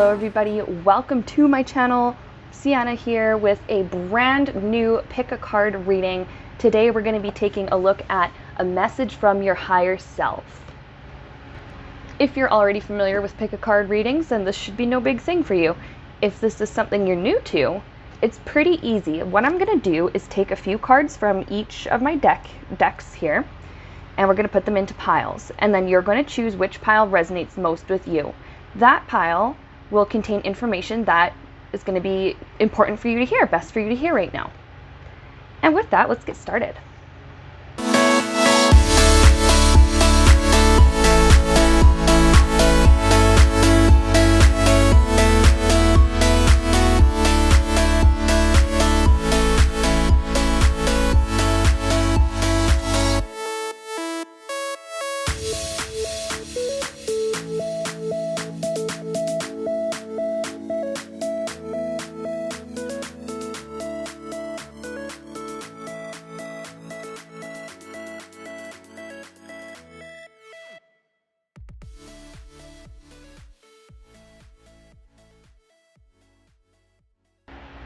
Hello everybody, welcome to my channel. Sienna here with a brand new pick a card reading. Today we're going to be taking a look at a message from your higher self. If you're already familiar with pick a card readings, then this should be no big thing for you. If this is something you're new to, it's pretty easy. What I'm going to do is take a few cards from each of my decks here, and we're going to put them into piles, and then you're going to choose which pile resonates most with you. That pile will contain information that is going to be important for you to hear, best for you to hear right now. And with that, let's get started.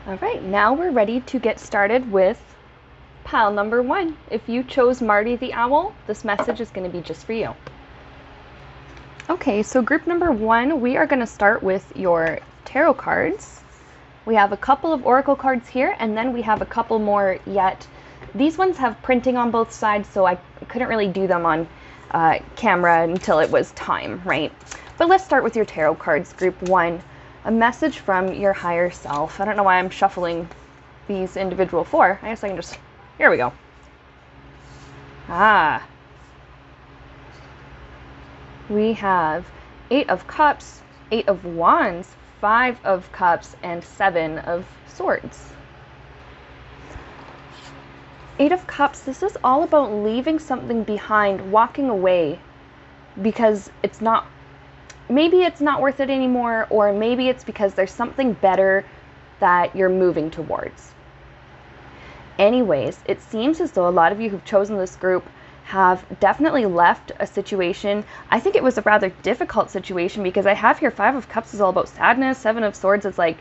All right, now we're ready to get started with pile number 1. If you chose Marty the Owl, this message is going to be just for you. Okay, so group number 1, we are going to start with your tarot cards. We have a couple of oracle cards here, and then we have a couple more yet. These ones have printing on both sides, so I couldn't really do them on camera until it was time, right? But let's start with your tarot cards, group 1. A message from your higher self. I don't know why I'm shuffling these individual 4. I guess I can just, here we go. We have 8 of Cups, 8 of Wands, 5 of Cups, and 7 of Swords. 8 of Cups, this is all about leaving something behind, walking away, because it's not, maybe it's not worth it anymore, or maybe it's because there's something better that you're moving towards. Anyways, it seems as though a lot of you who've chosen this group have definitely left a situation. I think it was a rather difficult situation, because I have here 5 of Cups is all about sadness, 7 of Swords is like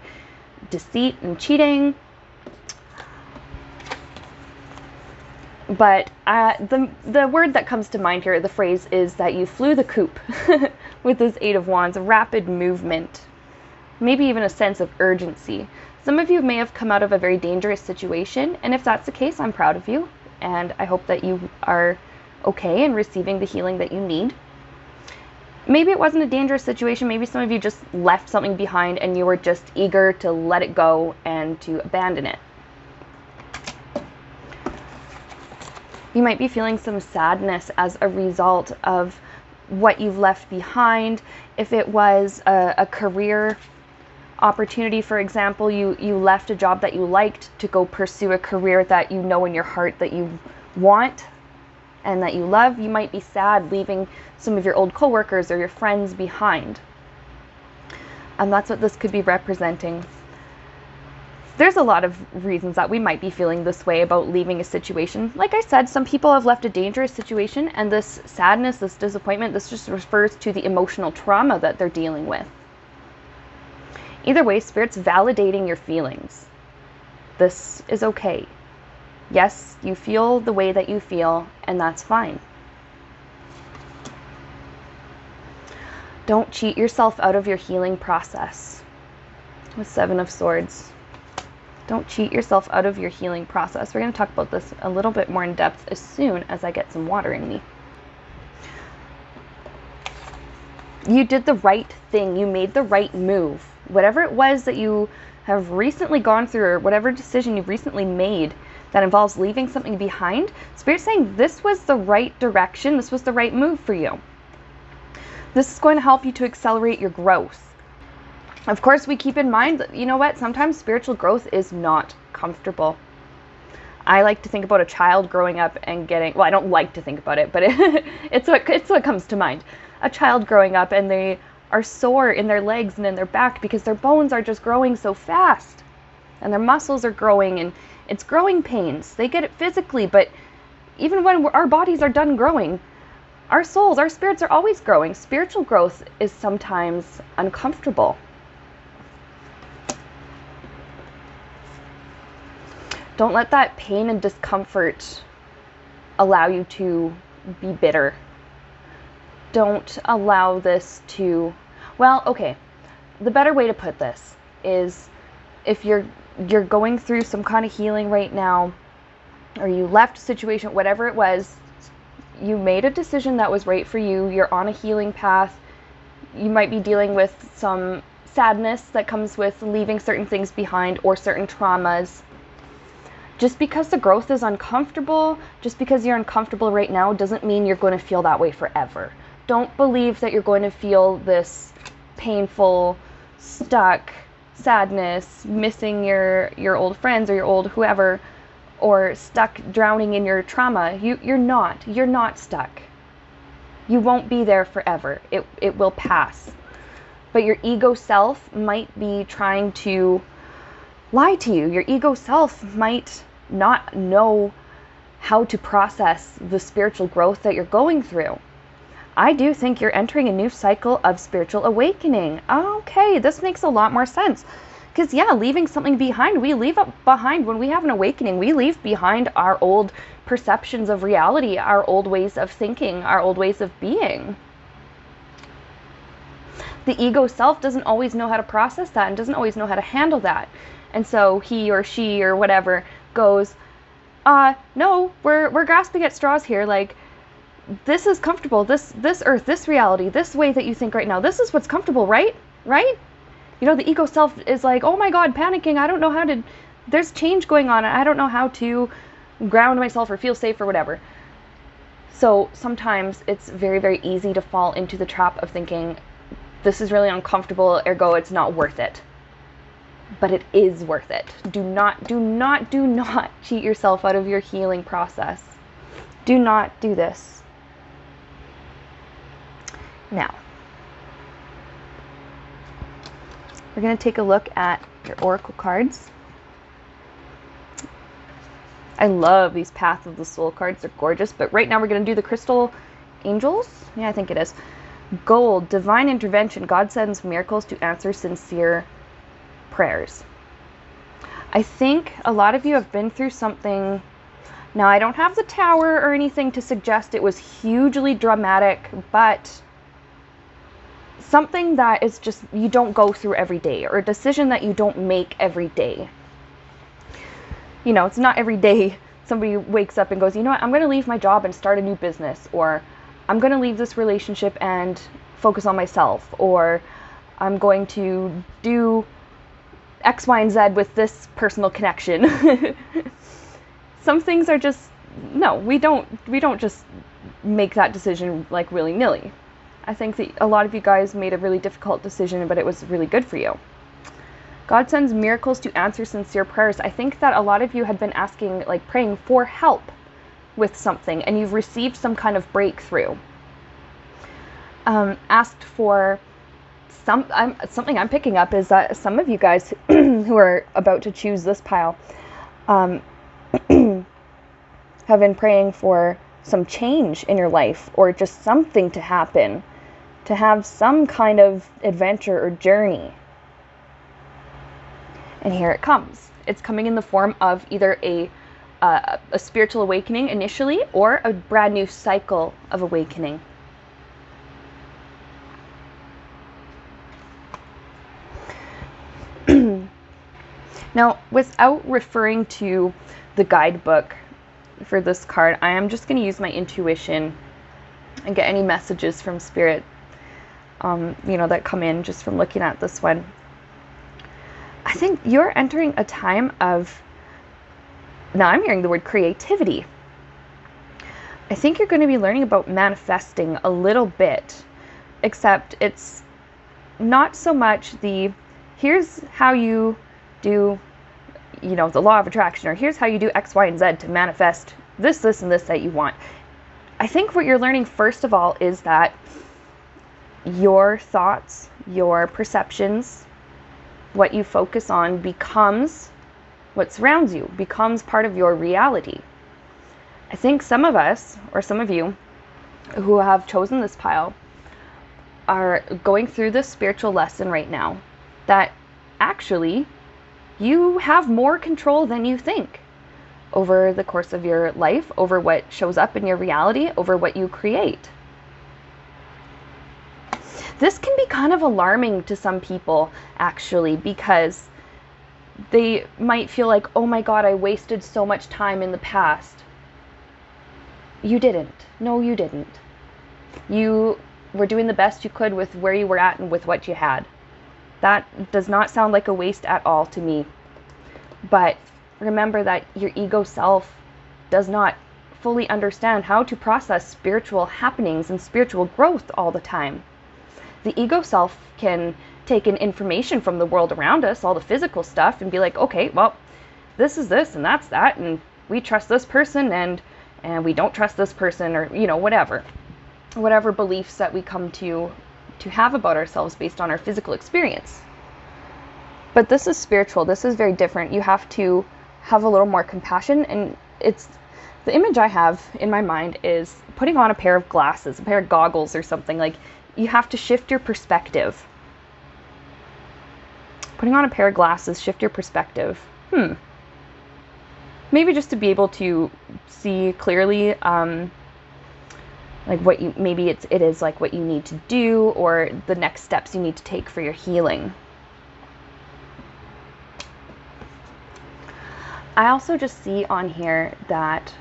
deceit and cheating. But the word that comes to mind here, the phrase, is that you flew the coop with this 8 of Wands, a rapid movement, maybe even a sense of urgency. Some of you may have come out of a very dangerous situation, and if that's the case, I'm proud of you, and I hope that you are okay and receiving the healing that you need. Maybe it wasn't a dangerous situation, maybe some of you just left something behind and you were just eager to let it go and to abandon it. You might be feeling some sadness as a result of what you've left behind. If it was a career opportunity, for example, you left a job that you liked to go pursue a career that you know in your heart that you want and that you love, you might be sad leaving some of your old coworkers or your friends behind. And that's what this could be representing. There's a lot of reasons that we might be feeling this way about leaving a situation. Like I said, some people have left a dangerous situation, and this sadness, this disappointment, this just refers to the emotional trauma that they're dealing with. Either way, Spirit's validating your feelings. This is okay. Yes, you feel the way that you feel, and that's fine. Don't cheat yourself out of your healing process. With 7 of Swords. Don't cheat yourself out of your healing process. We're going to talk about this a little bit more in depth as soon as I get some water in me. You did the right thing. You made the right move. Whatever it was that you have recently gone through, or whatever decision you've recently made that involves leaving something behind, Spirit's saying this was the right direction. This was the right move for you. This is going to help you to accelerate your growth. Of course, we keep in mind that, you know what, sometimes spiritual growth is not comfortable. I like to think about a child growing up and getting, well, I don't like to think about it, but it's what comes to mind. A child growing up and they are sore in their legs and in their back because their bones are just growing so fast. And their muscles are growing, and it's growing pains. They get it physically, but even when our bodies are done growing, our souls, our spirits are always growing. Spiritual growth is sometimes uncomfortable. Don't let that pain and discomfort allow you to be bitter. Don't allow this to, well, okay, the better way to put this is, if you're going through some kind of healing right now, or you left a situation, whatever it was, you made a decision that was right for you, you're on a healing path, you might be dealing with some sadness that comes with leaving certain things behind or certain traumas. Just because the growth is uncomfortable, just because you're uncomfortable right now, doesn't mean you're going to feel that way forever. Don't believe that you're going to feel this painful, stuck sadness, missing your old friends or your old whoever, or stuck drowning in your trauma. You're not stuck. You won't be there forever. It will pass. But your ego self might be trying to lie to you. Your ego self might not know how to process the spiritual growth that you're going through. I do think you're entering a new cycle of spiritual awakening. Okay, this makes a lot more sense. Because yeah, leaving something behind, we leave it behind when we have an awakening. We leave behind our old perceptions of reality, our old ways of thinking, our old ways of being. The ego self doesn't always know how to process that and doesn't always know how to handle that. And so he or she or whatever goes, no, we're grasping at straws here. Like, this is comfortable. This earth, this reality, this way that you think right now, this is what's comfortable, right? Right? You know, the ego self is like, oh my God, panicking. I don't know how to, there's change going on. I don't know how to ground myself or feel safe or whatever. So sometimes it's very, very easy to fall into the trap of thinking, this is really uncomfortable, ergo it's not worth it. But it is worth it. Do not cheat yourself out of your healing process. Do not do this. Now, we're going to take a look at your oracle cards. I love these Path of the Soul cards. They're gorgeous. But right now we're going to do the crystal angels. Yeah, I think it is. Gold, divine intervention. God sends miracles to answer sincere prayers. I think a lot of you have been through something. Now, I don't have the tower or anything to suggest it was hugely dramatic, but something that is just, you don't go through every day, or a decision that you don't make every day. You know, it's not every day somebody wakes up and goes, you know what, I'm going to leave my job and start a new business, or I'm going to leave this relationship and focus on myself, or I'm going to do X, Y, and Z with this personal connection. Some things are just, no, we don't just make that decision like willy-nilly. I think that a lot of you guys made a really difficult decision, but it was really good for you. God sends miracles to answer sincere prayers. I think that a lot of you had been asking, like praying for help with something, and you've received some kind of breakthrough. Asked for something I'm picking up is that some of you guys who are about to choose this pile have been praying for some change in your life, or just something to happen, to have some kind of adventure or journey. And here it comes. It's coming in the form of either a spiritual awakening initially, or a brand new cycle of awakening. Now, without referring to the guidebook for this card, I am just going to use my intuition and get any messages from Spirit, that come in just from looking at this one. I think you're entering a time of, now I'm hearing the word creativity. I think you're going to be learning about manifesting a little bit, except it's not so much the, here's how you do, the law of attraction, or here's how you do X, Y, and Z to manifest this, and this that you want. I think what you're learning first of all is that your thoughts, your perceptions, what you focus on becomes what surrounds you, becomes part of your reality. I think some of us, or some of you who have chosen this pile, are going through this spiritual lesson right now that actually you have more control than you think. over the course of your life, over what shows up in your reality, over what you create. This can be kind of alarming to some people, actually, because they might feel like, oh my God, I wasted so much time in the past. You didn't. No, you didn't. You were doing the best you could with where you were at and with what you had. That does not sound like a waste at all to me. But remember that your ego self does not fully understand how to process spiritual happenings and spiritual growth all the time. The ego self can take in information from the world around us, all the physical stuff, and be like, okay, well, this is this and that's that, and we trust this person and we don't trust this person, or, you know, whatever beliefs that we come to have about ourselves based on our physical experience. But this is spiritual. This is very different. You have to have a little more compassion, and it's the image I have in my mind is putting on a pair of glasses, a pair of goggles or something. Like, you have to shift your perspective. Putting on a pair of glasses, shift your perspective. Maybe just to be able to see clearly, like what you, maybe it is like what you need to do, or the next steps you need to take for your healing. I also just see on here that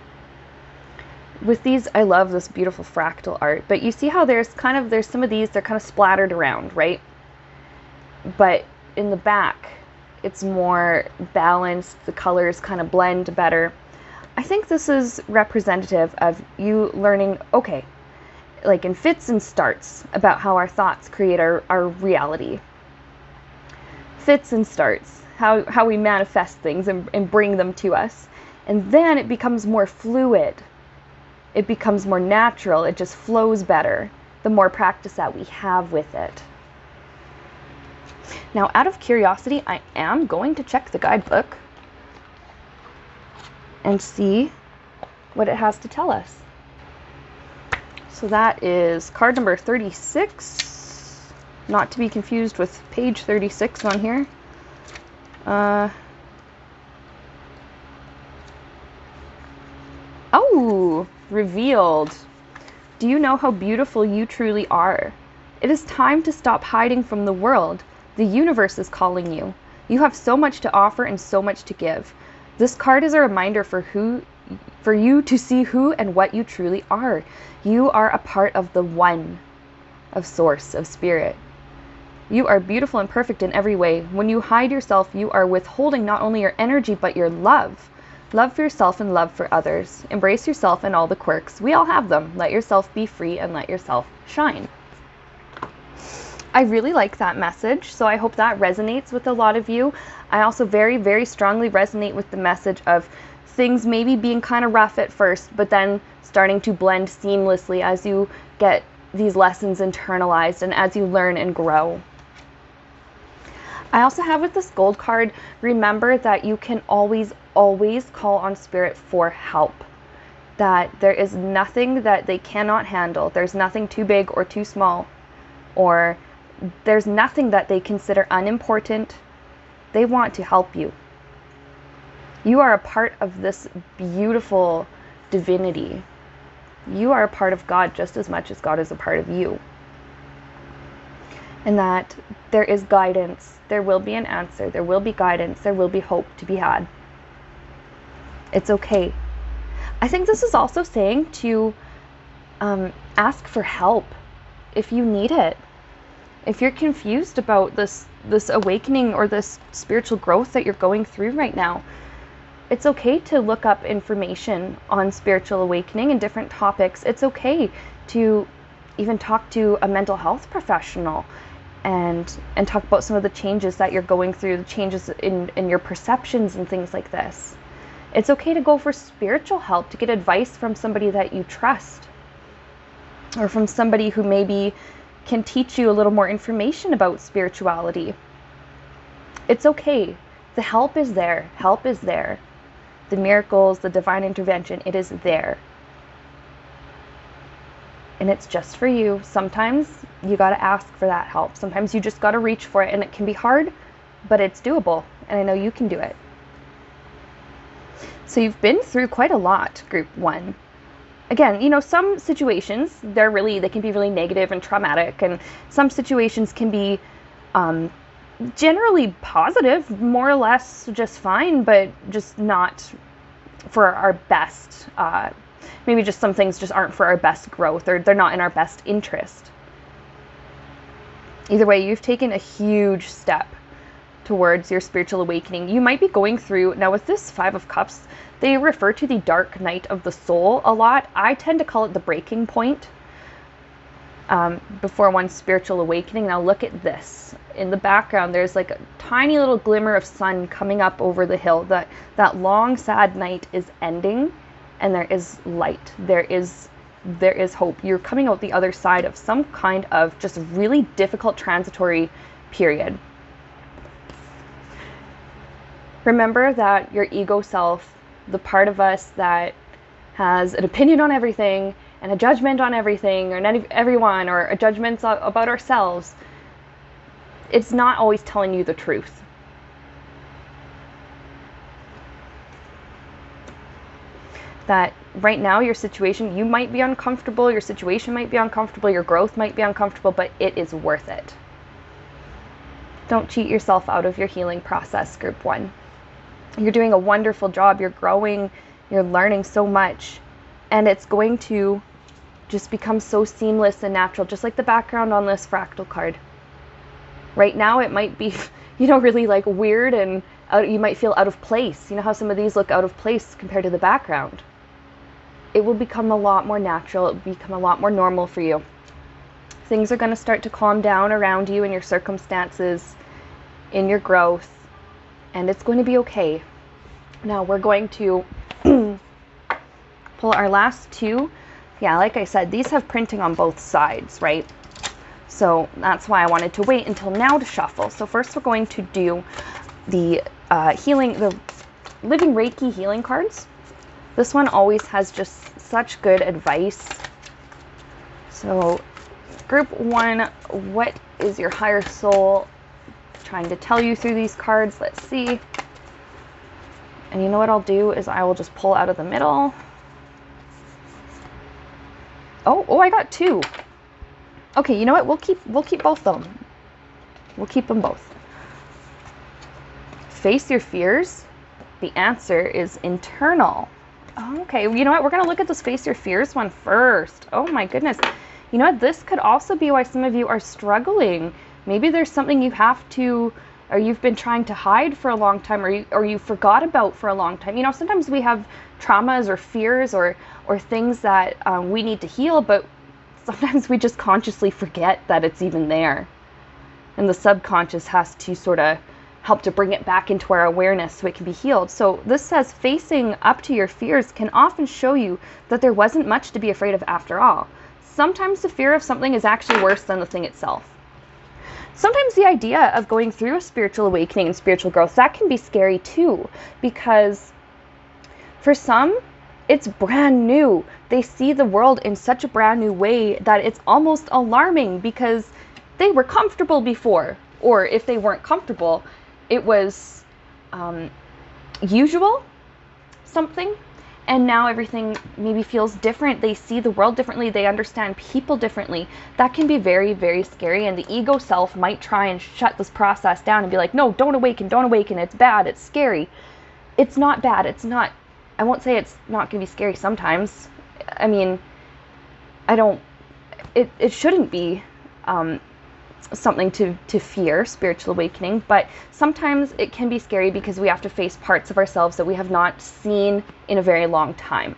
with these, I love this beautiful fractal art, but you see how there's some of these, they're kind of splattered around, right? But in the back, it's more balanced, the colors kind of blend better. I think this is representative of you learning, okay, like in fits and starts, about how our thoughts create our reality. Fits and starts, how we manifest things and bring them to us. And then it becomes more fluid. It becomes more natural. It just flows better the more practice that we have with it. Now, out of curiosity, I am going to check the guidebook and see what it has to tell us. So that is card number 36, not to be confused with page 36 on here. Oh, revealed. Do you know how beautiful you truly are? It is time to stop hiding from the world. The universe is calling you. You have so much to offer and so much to give. This card is a reminder for you to see who and what you truly are. You are a part of the one, of source, of spirit. You are beautiful and perfect in every way. When you hide yourself, you are withholding not only your energy, but your love. Love for yourself and love for others. Embrace yourself and all the quirks. We all have them. Let yourself be free and let yourself shine. I really like that message, so I hope that resonates with a lot of you. I also very, very strongly resonate with the message of things maybe being kind of rough at first, but then starting to blend seamlessly as you get these lessons internalized and as you learn and grow. I also have with this gold card, remember that you can always call on spirit for help. That there is nothing that they cannot handle. There's nothing too big or too small, or there's nothing that they consider unimportant. They want to help you. You are a part of this beautiful divinity. You are a part of God just as much as God is a part of you. And that there is guidance. There will be an answer. There will be guidance. There will be hope to be had. It's okay. I think this is also saying to ask for help if you need it. If you're confused about this awakening or this spiritual growth that you're going through right now, it's okay to look up information on spiritual awakening and different topics. It's okay to even talk to a mental health professional and talk about some of the changes that you're going through, the changes in your perceptions and things like this. It's okay to go for spiritual help, to get advice from somebody that you trust, or from somebody who maybe can teach you a little more information about spirituality. It's okay. The help is there. Help is there. The miracles, the divine intervention, it is there. And it's just for you. Sometimes you got to ask for that help. Sometimes you just got to reach for it, and it can be hard, but it's doable. And I know you can do it. So you've been through quite a lot, group 1. Again, you know, some situations, they can be really negative and traumatic, and some situations can be generally positive, more or less just fine, but just not for our best. Maybe just some things just aren't for our best growth, or they're not in our best interest. Either way, you've taken a huge step towards your spiritual awakening. You might be going through, now with this 5 of Cups, they refer to the dark night of the soul a lot. I tend to call it the breaking point before one's spiritual awakening. Now look at this. In the background, there's like a tiny little glimmer of sun coming up over the hill. That long, sad night is ending, and there is light. There is hope. You're coming out the other side of some kind of just really difficult transitory period. Remember that your ego self, the part of us that has an opinion on everything and a judgment on everything or everyone, or a judgment about ourselves, it's not always telling you the truth. That right now your situation, you might be uncomfortable, your situation might be uncomfortable, your growth might be uncomfortable, but it is worth it. Don't cheat yourself out of your healing process, group 1. You're doing a wonderful job. You're growing. You're learning so much. And it's going to just become so seamless and natural, just like the background on this fractal card. Right now, it might be, really like weird, and you might feel out of place. You know how some of these look out of place compared to the background? It will become a lot more natural. It will become a lot more normal for you. Things are going to start to calm down around you in your circumstances, in your growth, and it's going to be okay. Now we're going to pull our last 2. Yeah, like I said, these have printing on both sides, right? So that's why I wanted to wait until now to shuffle. So first we're going to do the the Living Reiki healing cards. This one always has just such good advice. So group 1, what is your higher soul trying to tell you through these cards? Let's see. And you know what I'll do is I will just pull out of the middle. Oh, I got 2. Okay, you know what? We'll keep both of them. We'll keep them both. Face your fears. The answer is internal. Okay, you know what? We're going to look at this face your fears one first. Oh my goodness. You know what? This could also be why some of you are struggling. Maybe there's something you have to, or you've been trying to hide for a long time, or you forgot about for a long time. You know, sometimes we have traumas or fears or things that we need to heal, but sometimes we just consciously forget that it's even there. And the subconscious has to sort of help to bring it back into our awareness so it can be healed. So this says facing up to your fears can often show you that there wasn't much to be afraid of after all. Sometimes the fear of something is actually worse than the thing itself. Sometimes the idea of going through a spiritual awakening and spiritual growth, that can be scary too, because for some, it's brand new. They see the world in such a brand new way that it's almost alarming because they were comfortable before, or if they weren't comfortable, it was usual something, and now everything maybe feels different. They see the world differently. They understand people differently. That can be very, very scary, and the ego self might try and shut this process down and be like, no, don't awaken, it's bad, it's scary. It's not bad. It's not, I won't say it's not going to be scary sometimes. I mean, it shouldn't be something to fear, spiritual awakening, but sometimes it can be scary because we have to face parts of ourselves that we have not seen in a very long time.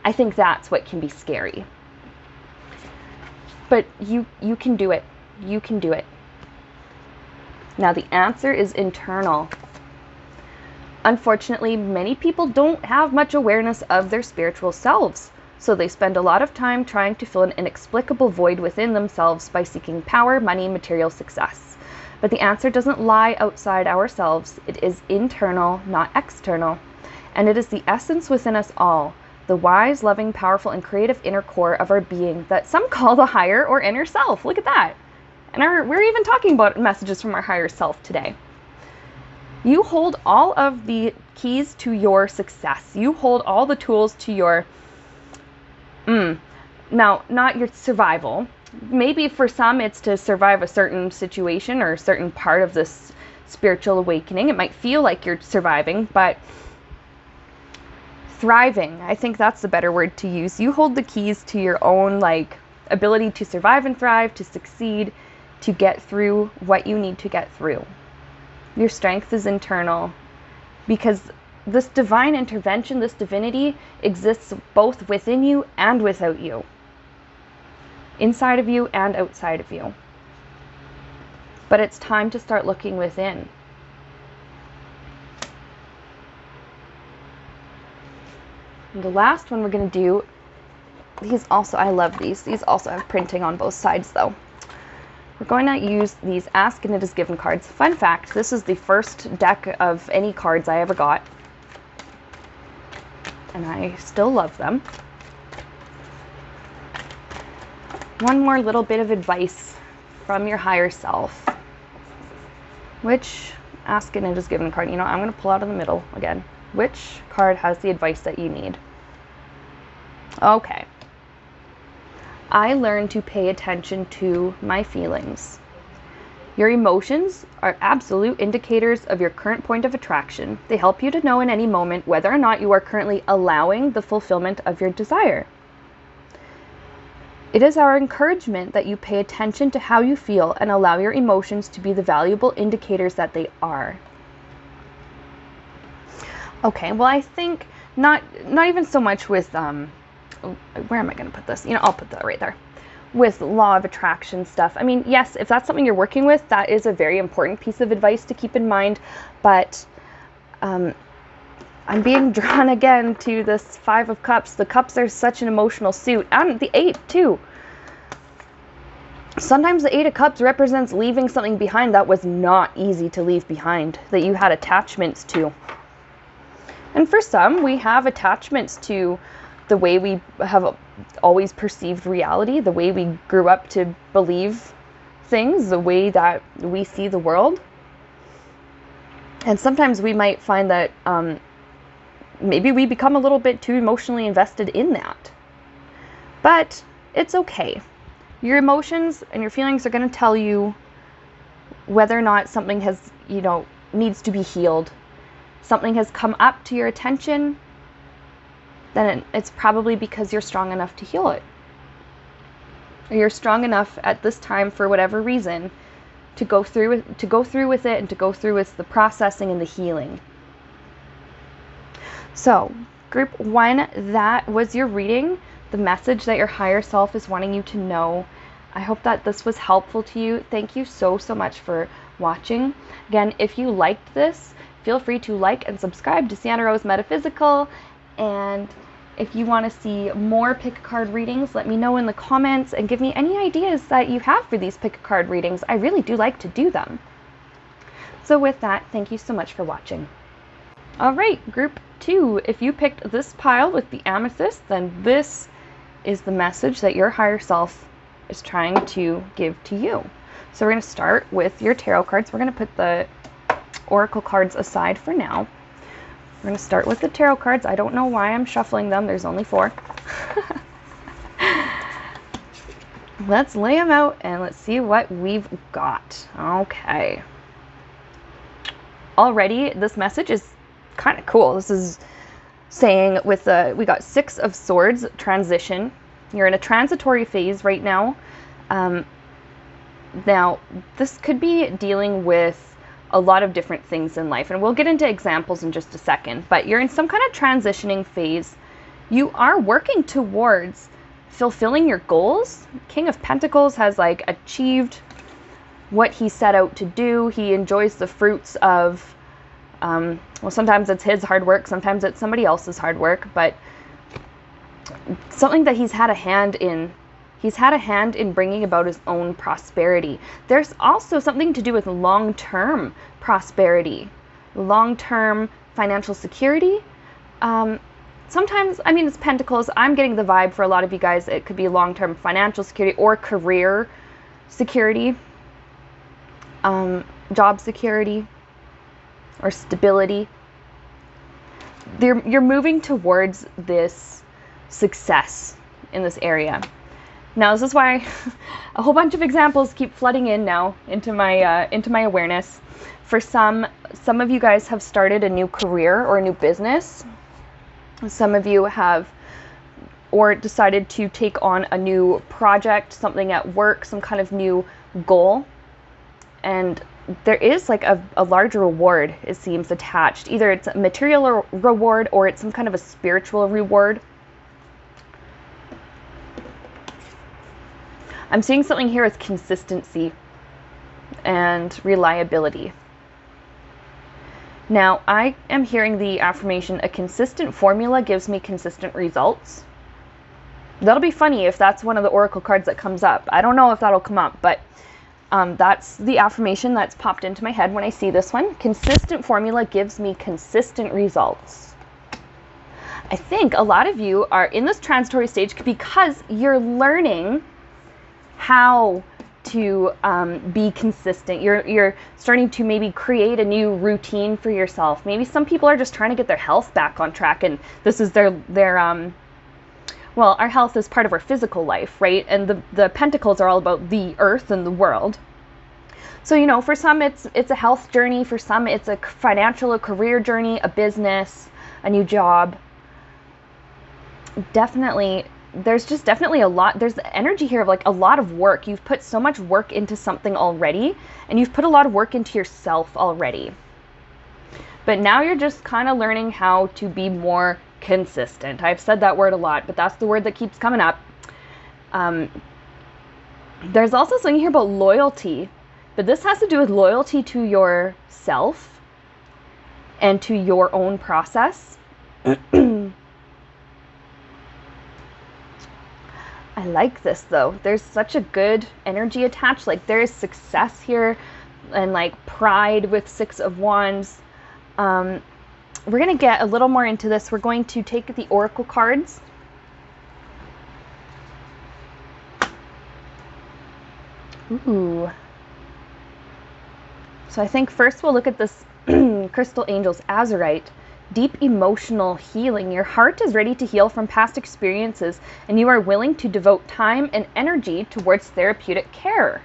I think that's what can be scary. But you can do it. You can do it. Now the answer is internal. Unfortunately, many people don't have much awareness of their spiritual selves. So they spend a lot of time trying to fill an inexplicable void within themselves by seeking power, money, material success. But the answer doesn't lie outside ourselves. It is internal, not external. And it is the essence within us all, the wise, loving, powerful, and creative inner core of our being that some call the higher or inner self. Look at that. And we're even talking about messages from our higher self today. You hold all of the keys to your success. You hold all the tools to your, now, not your survival. Maybe for some it's to survive a certain situation or a certain part of this spiritual awakening. It might feel like you're surviving, but thriving, I think that's the better word to use. You hold the keys to your own like ability to survive and thrive, to succeed, to get through what you need to get through. Your strength is internal, because this divine intervention, this divinity exists both within you and without you. Inside of you and outside of you. But it's time to start looking within. And the last one we're going to do, these also, I love these. These also have printing on both sides though. We're going to use these Ask and It Is Given cards. Fun fact, this is the first deck of any cards I ever got. And I still love them. One more little bit of advice from your higher self. Which Ask and It Is Given card? You know, I'm going to pull out of the middle again. Which card has the advice that you need? Okay. I learned to pay attention to my feelings. Your emotions are absolute indicators of your current point of attraction. They help you to know in any moment whether or not you are currently allowing the fulfillment of your desire. It is our encouragement that you pay attention to how you feel and allow your emotions to be the valuable indicators that they are. Okay, well, I think not even so much with, where am I going to put this? You know, I'll put that right there. With law of attraction stuff. I mean, yes, if that's something you're working with, that is a very important piece of advice to keep in mind. But I'm being drawn again to this 5 of Cups. The Cups are such an emotional suit. And the 8 too. Sometimes the 8 of Cups represents leaving something behind that was not easy to leave behind, that you had attachments to. And for some, we have attachments to the way we have always perceived reality, the way we grew up to believe things, the way that we see the world. And sometimes we might find that maybe we become a little bit too emotionally invested in that. But it's okay. Your emotions and your feelings are going to tell you whether or not something has, needs to be healed. Something has come up to your attention, then it's probably because you're strong enough to heal it. Or you're strong enough at this time, for whatever reason, to go through with it and to go through with the processing and the healing. So, group 1, that was your reading, the message that your higher self is wanting you to know. I hope that this was helpful to you. Thank you so much for watching. Again, if you liked this, feel free to like and subscribe to Sienna Rose Metaphysical. And if you want to see more pick a card readings, let me know in the comments and give me any ideas that you have for these pick a card readings. I really do like to do them. So with that, thank you so much for watching. All right, group 2, if you picked this pile with the amethyst, then this is the message that your higher self is trying to give to you. So we're going to start with your tarot cards. We're going to put the oracle cards aside for now. We're going to start with the tarot cards. I don't know why I'm shuffling them. There's only 4. Let's lay them out and let's see what we've got. Okay. Already, this message is kind of cool. This is saying with we got 6 of Swords, transition. You're in a transitory phase right now. Now, this could be dealing with a lot of different things in life, and we'll get into examples in just a second, but you're in some kind of transitioning phase. You are working towards fulfilling your goals. King of Pentacles has achieved what he set out to do. He enjoys the fruits of, well, sometimes it's his hard work, sometimes it's somebody else's hard work, but something that he's had a hand in. He's had a hand in bringing about his own prosperity. There's also something to do with long-term prosperity, long-term financial security. Sometimes, I mean, it's Pentacles. I'm getting the vibe for a lot of you guys. It could be long-term financial security or career security, job security. or stability. You're moving towards this success in this area. Now, this is why a whole bunch of examples keep flooding in now into my awareness. For some of you guys have started a new career or a new business. Some of you have or decided to take on a new project, something at work, some kind of new goal. And there is like a large reward, it seems, attached. Either it's a material reward or it's some kind of a spiritual reward. I'm seeing something here with consistency and reliability. Now, I am hearing the affirmation, a consistent formula gives me consistent results. That'll be funny if that's one of the oracle cards that comes up. I don't know if that'll come up, but that's the affirmation that's popped into my head when I see this one. Consistent formula gives me consistent results. I think a lot of you are in this transitory stage because you're learning how to be consistent. You're starting to maybe create a new routine for yourself. Maybe some people are just trying to get their health back on track, and this is their well, our health is part of our physical life, right? And the pentacles are all about the earth and the world. So, you know, for some it's a health journey, for some it's a financial, a career journey, a business, a new job. Definitely, there's definitely a lot, there's energy here of like a lot of work. You've put so much work into something already, and you've put a lot of work into yourself already. But now you're just kind of learning how to be more consistent. I've said that word a lot, but that's the word that keeps coming up. There's also something here about loyalty, but this has to do with loyalty to yourself and to your own process. I like this though. There's such a good energy attached. Like there is success here and like pride with Six of Wands. We're going to get a little more into this. We're going to take the oracle cards. Ooh. So I think first we'll look at this Crystal Angels Azurite. Deep emotional healing. Your heart is ready to heal from past experiences, and you are willing to devote time and energy towards therapeutic care.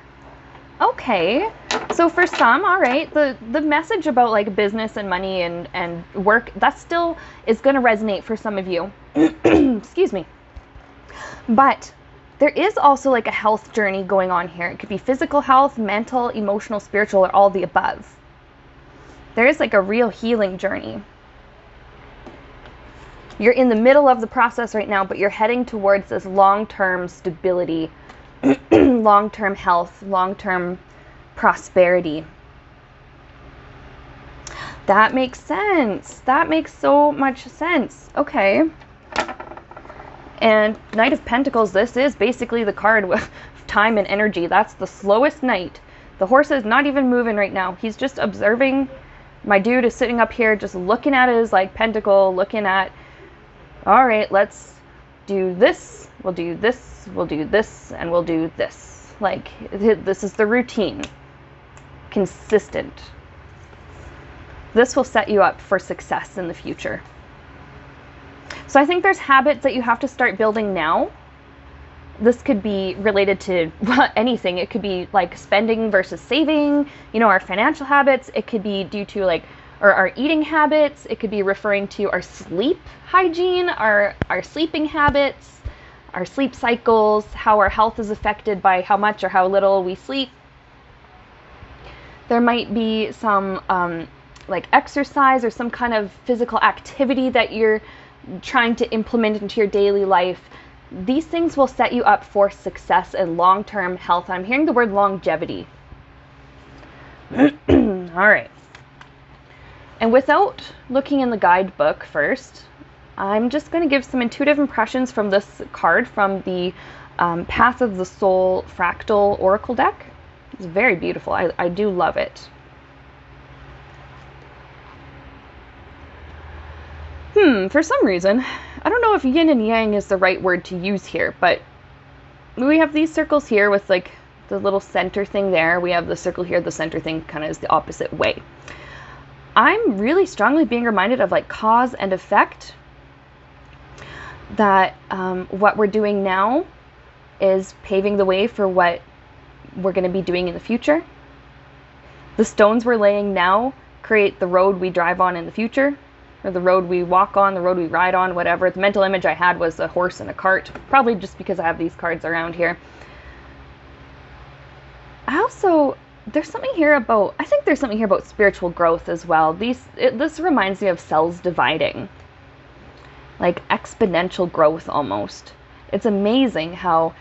Okay, so for some, all right, the message about like business and money and work, that still is going to resonate for some of you. Excuse me. But there is also like a health journey going on here. It could be physical health, mental, emotional, spiritual, or all the above. There is like a real healing journey. You're in the middle of the process right now, but you're heading towards this long-term stability, long-term health, long-term prosperity. That makes sense. That makes so much sense. Okay. And Knight of Pentacles, this is basically the card with time and energy. That's the slowest knight. The horse is not even moving right now. He's just observing. My dude is sitting up here just looking at his like pentacle, looking at, all right, let's do this, we'll do this, we'll do this, and we'll do this. Like, this is the routine. Consistent. This will set you up for success in the future. So I think there's habits that you have to start building now. This could be related to anything. It could be like spending versus saving, you know, our financial habits. It could be due to like or our eating habits. It could be referring to our sleep hygiene, our sleeping habits, our sleep cycles, how our health is affected by how much or how little we sleep. There might be some like exercise or some kind of physical activity that you're trying to implement into your daily life. These things will set you up for success and long-term health. I'm hearing the word longevity. All right. And without looking in the guidebook first, I'm just going to give some intuitive impressions from this card from the Path of the Soul Fractal Oracle deck. It's very beautiful. I do love it. For some reason, I don't know if yin and yang is the right word to use here, but we have these circles here with like the little center thing there. We have the circle here, the center thing kind of is the opposite way. I'm really strongly being reminded of like cause and effect, that what we're doing now is paving the way for what we're going to be doing in the future. The stones we're laying now create the road we drive on in the future, or the road we walk on, the road we ride on, whatever. The mental image I had was a horse and a cart, probably just because I have these cards around here. There's something here about spiritual growth as well. This reminds me of cells dividing, like exponential growth almost. It's amazing how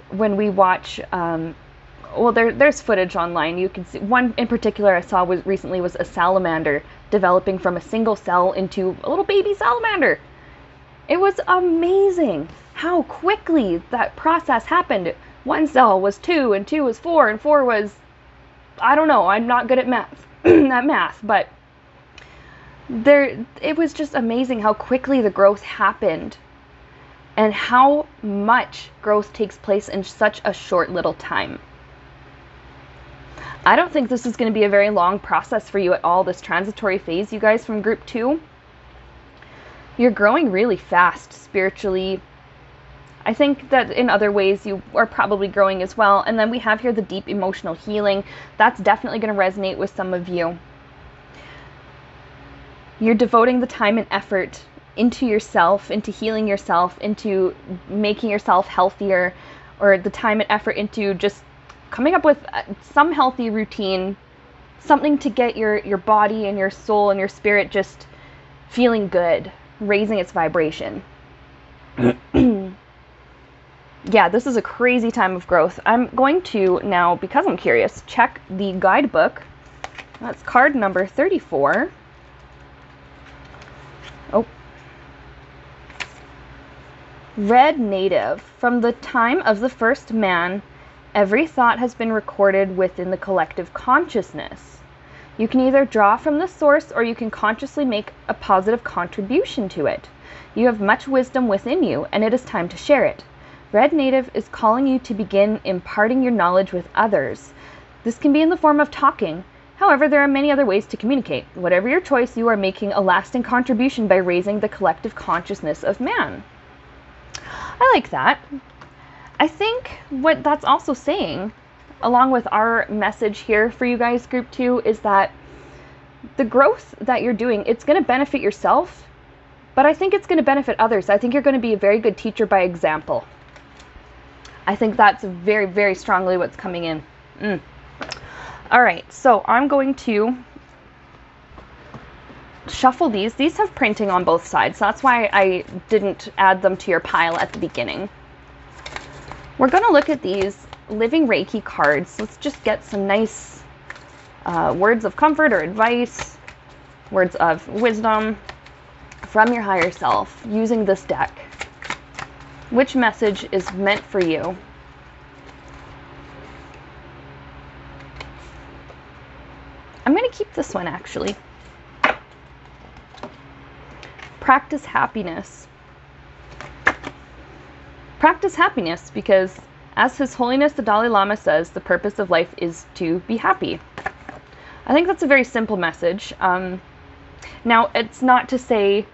when we watch, there's footage online. You can see one in particular I saw recently was a salamander developing from a single cell into a little baby salamander. It was amazing how quickly that process happened. One cell was 2, and 2 was 4, and 4 was, I don't know, I'm not good at math, but it was just amazing how quickly the growth happened and how much growth takes place in such a short little time. I don't think this is going to be a very long process for you at all, this transitory phase, you guys from group 2. You're growing really fast spiritually. I think that in other ways you are probably growing as well. And then we have here the deep emotional healing. That's definitely going to resonate with some of you. You're devoting the time and effort into yourself, into healing yourself, into making yourself healthier, or the time and effort into just coming up with some healthy routine, something to get your body and your soul and your spirit just feeling good, raising its vibration. Yeah, this is a crazy time of growth. I'm going to now, because I'm curious, check the guidebook. That's card number 34. Oh. Red Native. From the time of the first man, every thought has been recorded within the collective consciousness. You can either draw from the source or you can consciously make a positive contribution to it. You have much wisdom within you, and it is time to share it. Red Native is calling you to begin imparting your knowledge with others. This can be in the form of talking. However, there are many other ways to communicate. Whatever your choice, you are making a lasting contribution by raising the collective consciousness of man. I like that. I think what that's also saying, along with our message here for you guys, group 2, is that the growth that you're doing, it's going to benefit yourself, but I think it's going to benefit others. I think you're going to be a very good teacher by example. I think that's very, very strongly what's coming in. All right, so I'm going to shuffle these. These have printing on both sides, so that's why I didn't add them to your pile at the beginning. We're going to look at these Living Reiki cards. Let's just get some nice words of comfort or advice, words of wisdom from your higher self using this deck. Which message is meant for you? I'm going to keep this one, actually. Practice happiness. Practice happiness because, as His Holiness the Dalai Lama says, the purpose of life is to be happy. I think that's a very simple message. Now, it's not to say,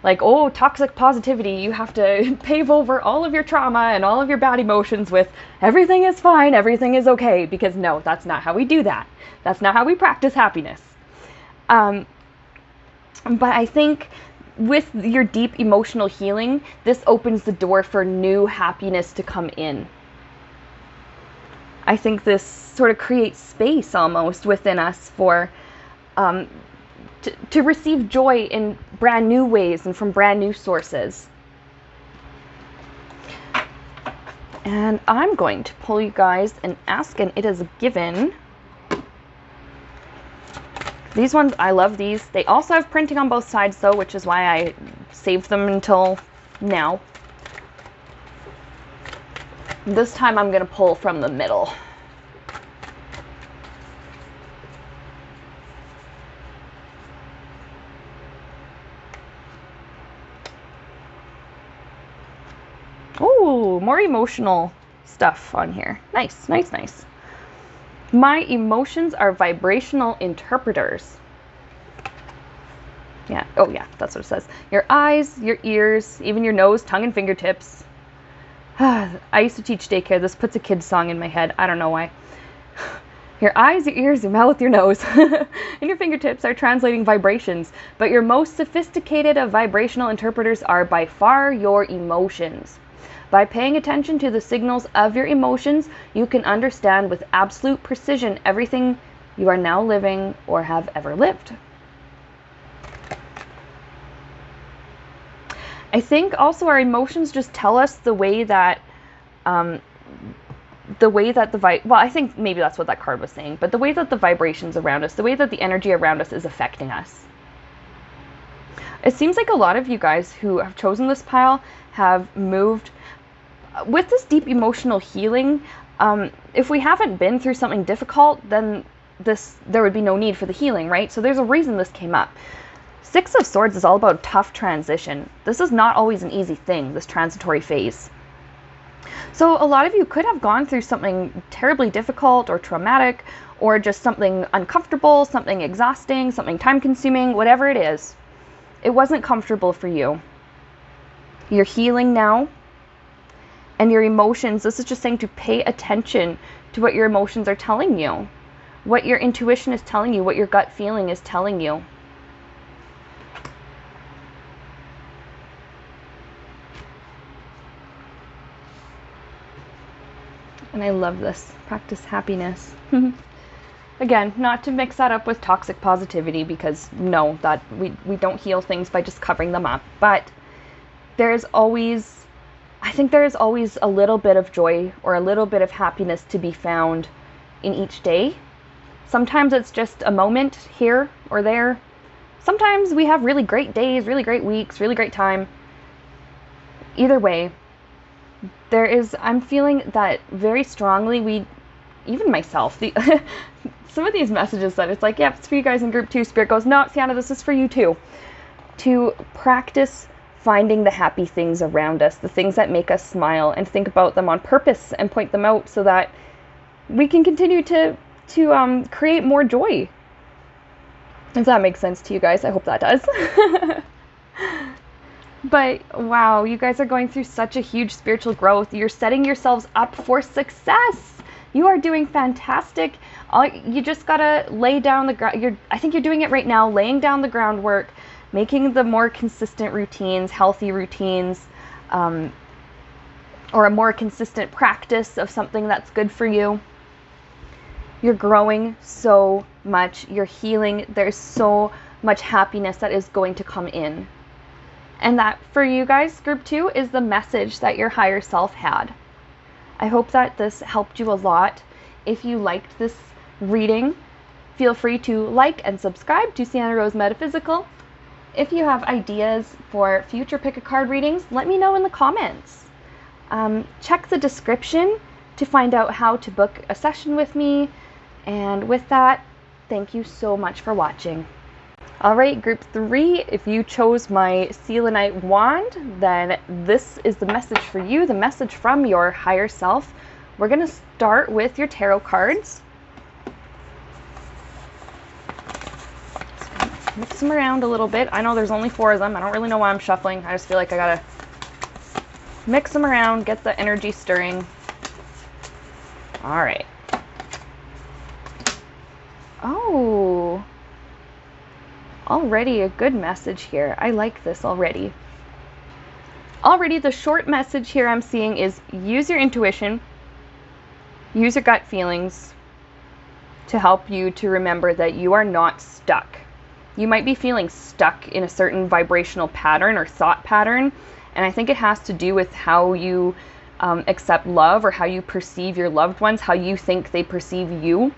like, oh, toxic positivity, you have to pave over all of your trauma and all of your bad emotions with everything is fine, everything is okay, because no, that's not how we do that. That's not how we practice happiness. But I think with your deep emotional healing, this opens the door for new happiness to come in. I think this sort of creates space almost within us for to receive joy in brand new ways and from brand new sources. And I'm going to pull you guys and ask, and it is a given. These ones, I love these. They also have printing on both sides though, which is why I saved them until now. This time I'm going to pull from the middle. Oh, more emotional stuff on here. Nice, nice, nice. My emotions are vibrational interpreters. Yeah. Oh, yeah. That's what it says. Your eyes, your ears, even your nose, tongue, and fingertips. I used to teach daycare. This puts a kid's song in my head. I don't know why. Your eyes, your ears, your mouth, your nose, and your fingertips are translating vibrations, but your most sophisticated of vibrational interpreters are by far your emotions. By paying attention to the signals of your emotions, you can understand with absolute precision everything you are now living or have ever lived. I think also our emotions just tell us the way that well, I think maybe that's what that card was saying, but the way that the vibrations around us, the way that the energy around us is affecting us. It seems like a lot of you guys who have chosen this pile have moved with this deep emotional healing. If we haven't been through something difficult, then there would be no need for the healing, right? So there's a reason this came up. Six of Swords is all about tough transition. This is not always an easy thing, this transitory phase. So a lot of you could have gone through something terribly difficult or traumatic, or just something uncomfortable, something exhausting, something time-consuming, whatever it is. It wasn't comfortable for you. You're healing now. And your emotions, this is just saying to pay attention to what your emotions are telling you, what your intuition is telling you, what your gut feeling is telling you. And I love this. Practice happiness. Again, not to mix that up with toxic positivity, because no, that we don't heal things by just covering them up. But I think there is always a little bit of joy or a little bit of happiness to be found in each day. Sometimes it's just a moment here or there. Sometimes we have really great days, really great weeks, really great time. Either way, I'm feeling that very strongly. Even myself, some of these messages that it's like, yeah, it's for you guys in group 2. Spirit goes, no, Sienna, this is for you too. To practice finding the happy things around us, the things that make us smile, and think about them on purpose and point them out so that we can continue to create more joy. If that makes sense to you guys, I hope that does. But wow, you guys are going through such a huge spiritual growth. You're setting yourselves up for success. You are doing fantastic. You just gotta lay down the ground. I think you're doing it right now, laying down the groundwork, making the more consistent routines, healthy routines, or a more consistent practice of something that's good for you. You're growing so much. You're healing. There's so much happiness that is going to come in. And that, for you guys, group 2, is the message that your higher self had. I hope that this helped you a lot. If you liked this reading, feel free to like and subscribe to Sienna Rose Metaphysical. If you have ideas for future pick a card readings, let me know in the comments. Check the description to find out how to book a session with me. And with that, thank you so much for watching. All right, group 3, if you chose my selenite wand, then this is the message for you, the message from your higher self. We're going to start with your tarot cards. Mix them around a little bit. I know there's only 4 of them. I don't really know why I'm shuffling. I just feel like I gotta mix them around, get the energy stirring. All right. Oh, already a good message here. I like this already. Already the short message here I'm seeing is use your intuition, use your gut feelings to help you to remember that you are not stuck. You might be feeling stuck in a certain vibrational pattern or thought pattern, and I think it has to do with how you accept love or how you perceive your loved ones, how you think they perceive you,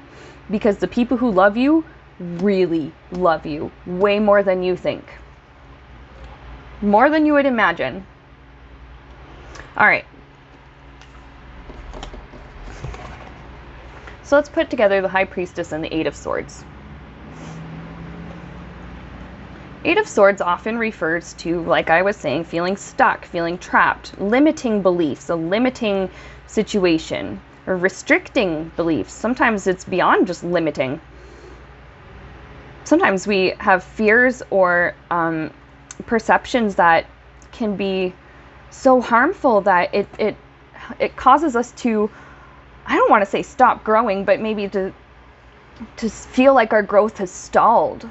because the people who love you really love you way more than you think. More than you would imagine. All right. So let's put together the High Priestess and the Eight of Swords. Eight of Swords often refers to, like I was saying, feeling stuck, feeling trapped, limiting beliefs, a limiting situation, or restricting beliefs. Sometimes it's beyond just limiting. sometimes we have fears or perceptions that can be so harmful that it causes us to, I don't want to say stop growing, but maybe to feel like our growth has stalled.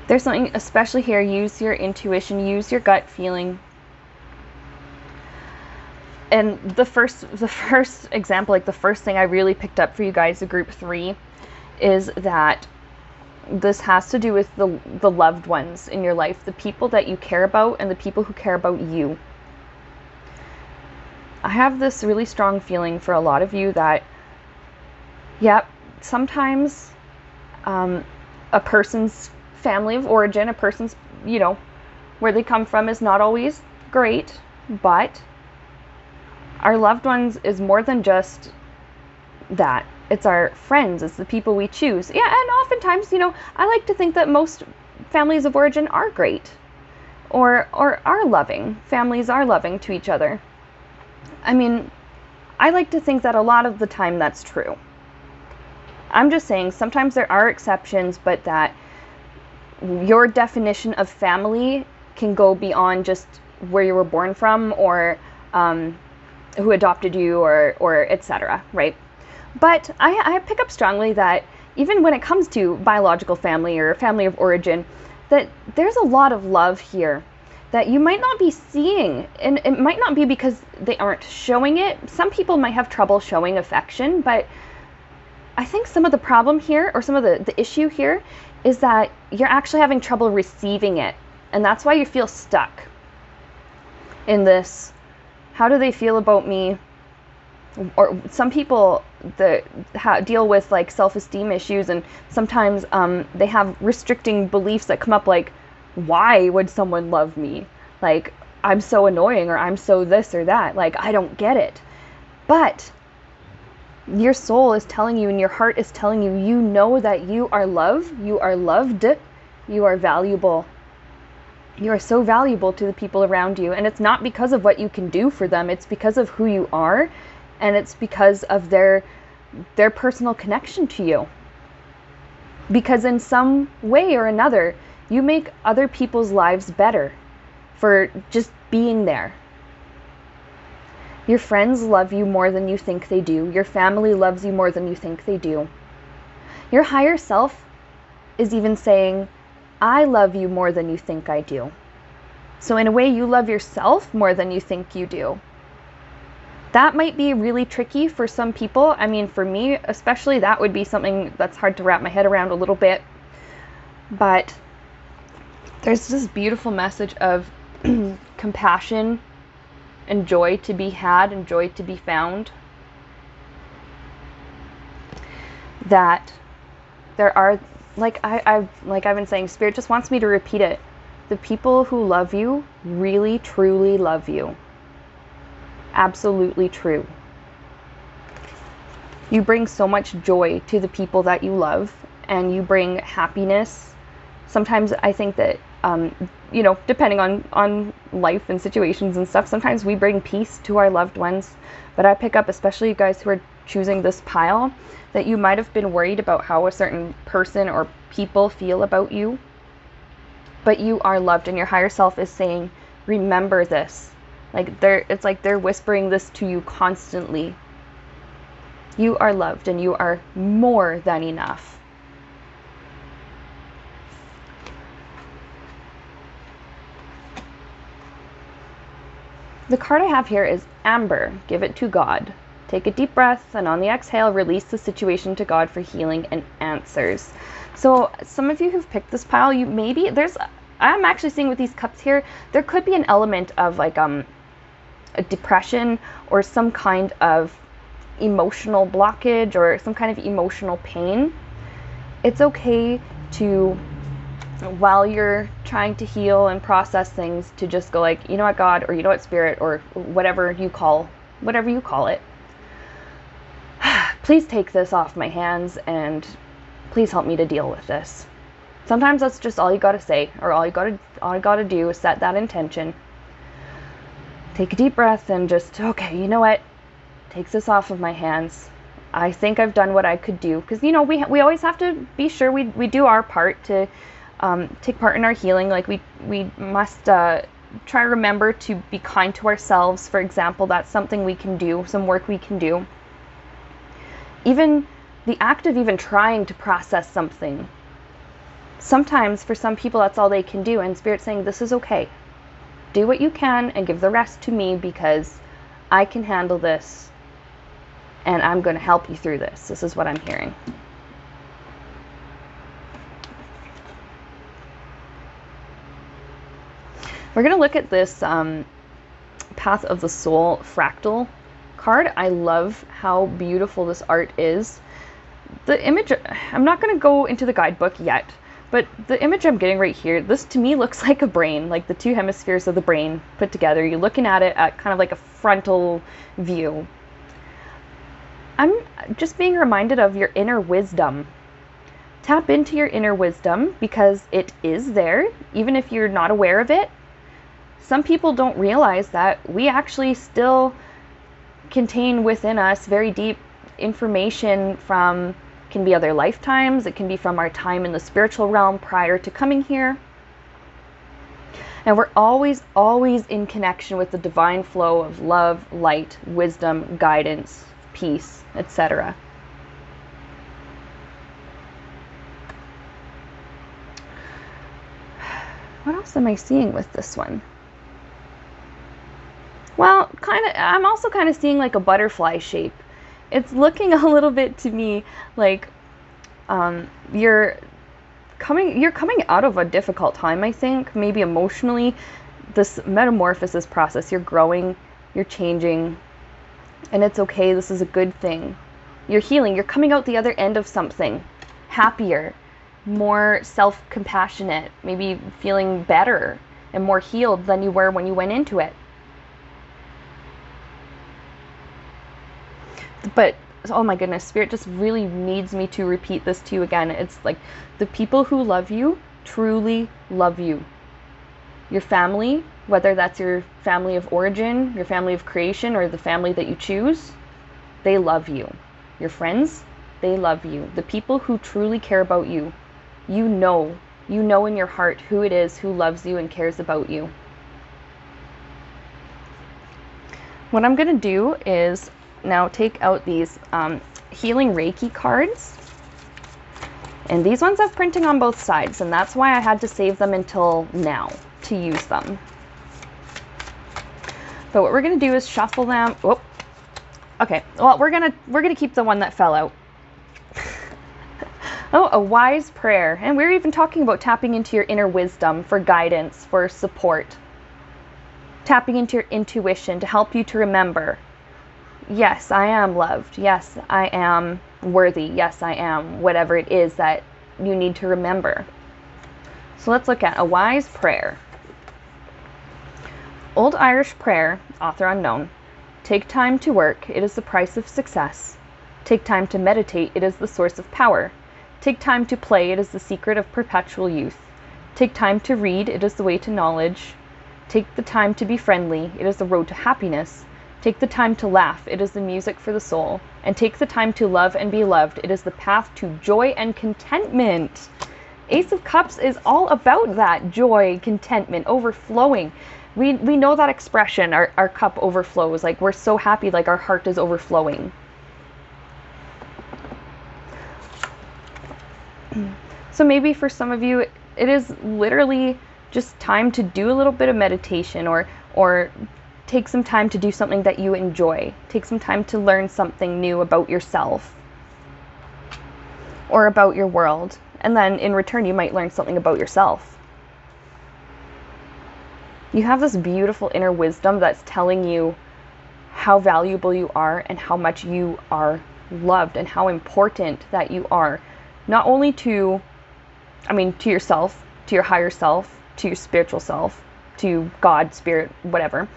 There's something especially here, use your intuition, use your gut feeling. And the first example, like the first thing I really picked up for you guys, the group 3, is that this has to do with the loved ones in your life, the people that you care about and the people who care about you. I have this really strong feeling for a lot of you that, sometimes a person's family of origin, a person's, where they come from is not always great, but our loved ones is more than just that. It's our friends, it's the people we choose. Yeah, and oftentimes, I like to think that most families of origin are great or are loving. Families are loving to each other. I mean, I like to think that a lot of the time that's true. I'm just saying sometimes there are exceptions, but that your definition of family can go beyond just where you were born from or who adopted you or etc., right? But I pick up strongly that even when it comes to biological family or family of origin, that there's a lot of love here that you might not be seeing. And it might not be because they aren't showing it. Some people might have trouble showing affection, but I think some of the problem here, or some of the issue here, is that you're actually having trouble receiving it. And that's why you feel stuck in this, how do they feel about me? Or some people that deal with like self-esteem issues, and sometimes they have restricting beliefs that come up like, why would someone love me? Like, I'm so annoying, or I'm so this or that. Like, I don't get it. But your soul is telling you and your heart is telling you, you know that you are loved, you are loved, you are valuable. You are so valuable to the people around you. And it's not because of what you can do for them. It's because of who you are. And it's because of their personal connection to you. Because in some way or another, you make other people's lives better for just being there. Your friends love you more than you think they do. Your family loves you more than you think they do. Your higher self is even saying, I love you more than you think I do. So in a way, you love yourself more than you think you do. That might be really tricky for some people. I mean, for me, especially, that would be something that's hard to wrap my head around a little bit. But there's this beautiful message of compassion and joy to be had and joy to be found. That there are, like I've been saying, Spirit just wants me to repeat it. The people who love you really, truly love you. Absolutely true. You bring so much joy to the people that you love, and you bring happiness. Sometimes I think that, depending on life and situations and stuff, sometimes we bring peace to our loved ones. But I pick up, especially you guys who are choosing this pile, that you might have been worried about how a certain person or people feel about you. But you are loved, and your higher self is saying, remember this. It's like they're whispering this to you constantly. You are loved, and you are more than enough. The card I have here is Amber. Give it to God. Take a deep breath, and on the exhale, release the situation to God for healing and answers. So some of you who've picked this pile, I'm actually seeing with these cups here, there could be an element of like a depression or some kind of emotional blockage or some kind of emotional pain. It's okay to, while you're trying to heal and process things, to just go like, you know what, God, or you know what, Spirit, or whatever you call it. Please take this off my hands and please help me to deal with this. Sometimes that's just all you got to say, or all you got to do is set that intention. Take a deep breath and just, okay, you know what? Take this off of my hands. I think I've done what I could do. Because, you know, we always have to be sure we do our part to take part in our healing. Like, we must try to remember to be kind to ourselves. For example, that's something we can do, some work we can do. Even the act of even trying to process something, sometimes for some people that's all they can do, and Spirit's saying, this is okay. Do what you can and give the rest to me, because I can handle this and I'm going to help you through this. This is what I'm hearing. We're going to look at this Path of the Soul fractal card. I love how beautiful this art is. The image, I'm not going to go into the guidebook yet, but the image I'm getting right here, this to me looks like a brain, like the two hemispheres of the brain put together. You're looking at it at kind of like a frontal view. I'm just being reminded of your inner wisdom. Tap into your inner wisdom, because it is there, even if you're not aware of it. Some people don't realize that we actually still contain within us very deep information from, can be other lifetimes, it can be from our time in the spiritual realm prior to coming here. And we're always in connection with the divine flow of love, light, wisdom, guidance, peace, etc. What else am I seeing with this one? Well, I'm also kind of seeing like a butterfly shape. It's looking a little bit to me like you're coming out of a difficult time, I think, maybe emotionally. This metamorphosis process, you're growing, you're changing, and it's okay. This is a good thing. You're healing. You're coming out the other end of something happier, more self-compassionate, maybe feeling better and more healed than you were when you went into it. But, oh my goodness, Spirit just really needs me to repeat this to you again. It's like, the people who love you truly love you. Your family, whether that's your family of origin, your family of creation, or the family that you choose, they love you. Your friends, they love you. The people who truly care about you, you know in your heart who it is who loves you and cares about you. What I'm going to do is now take out these healing Reiki cards. And these ones have printing on both sides, and that's why I had to save them until now to use them. But what we're going to do is shuffle them. Whoop. Okay, well, we're gonna keep the one that fell out. Oh, a wise prayer. And we're even talking about tapping into your inner wisdom for guidance, for support. Tapping into your intuition to help you to remember, yes, I am loved. Yes, I am worthy. Yes, I am whatever it is that you need to remember. So let's look at a wise prayer. Old Irish prayer, author unknown. Take time to work, it is the price of success. Take time to meditate, it is the source of power. Take time to play, it is the secret of perpetual youth. Take time to read, it is the way to knowledge. Take the time to be friendly, it is the road to happiness. Take the time to laugh, it is the music for the soul. And take the time to love and be loved, it is the path to joy and contentment. Ace of Cups is all about that joy, contentment, overflowing. We know that expression, our cup overflows, like we're so happy, like our heart is overflowing. So maybe for some of you, it is literally just time to do a little bit of meditation, or take some time to do something that you enjoy. Take some time to learn something new about yourself or about your world. And then in return, you might learn something about yourself. You have this beautiful inner wisdom that's telling you how valuable you are and how much you are loved and how important that you are. Not only to yourself, to your higher self, to your spiritual self, to God, spirit, whatever,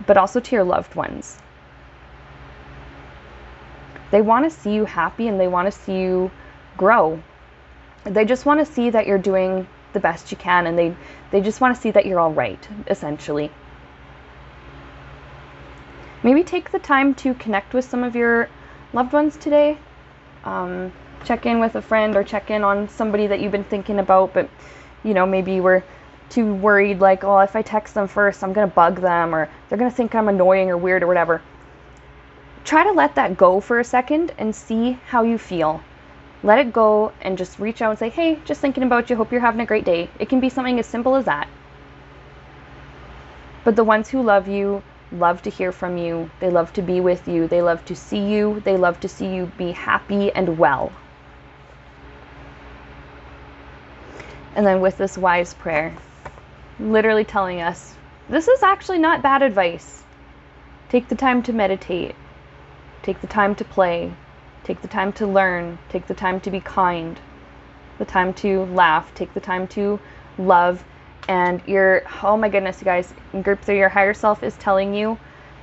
but also to your loved ones. They want to see you happy and they want to see you grow. They just want to see that you're doing the best you can, and they just want to see that you're all right, essentially. Maybe take the time to connect with some of your loved ones today. Check in with a friend, or check in on somebody that you've been thinking about, but maybe you were too worried, like, oh, if I text them first, I'm going to bug them, or they're going to think I'm annoying or weird or whatever. Try to let that go for a second and see how you feel. Let it go and just reach out and say, hey, just thinking about you, hope you're having a great day. It can be something as simple as that. But the ones who love you love to hear from you. They love to be with you. They love to see you. They love to see you be happy and well. And then with this wise prayer, literally telling us, this is actually not bad advice. Take the time to meditate. Take the time to play. Take the time to learn. Take the time to be kind. The time to laugh. Take the time to love. And oh my goodness, you guys, in group 3, your higher self is telling you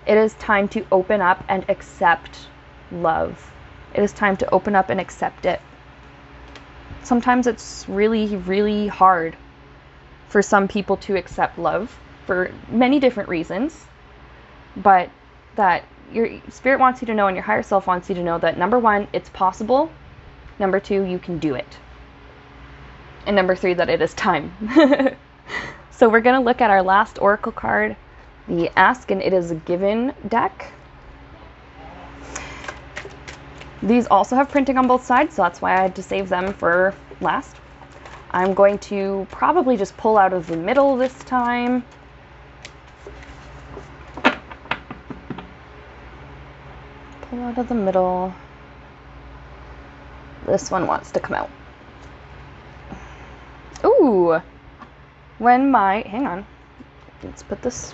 it is time to open up and accept love. It is time to open up and accept it. Sometimes it's really, really hard for some people to accept love for many different reasons, but that your spirit wants you to know and your higher self wants you to know that, number 1, it's possible. Number 2, you can do it. And number 3, that it is time. So we're going to look at our last oracle card, the Ask and It Is Given deck. These also have printing on both sides, so that's why I had to save them for last. I'm going to probably just pull out of the middle this time. Pull out of the middle. This one wants to come out. Ooh! Hang on. Let's put this.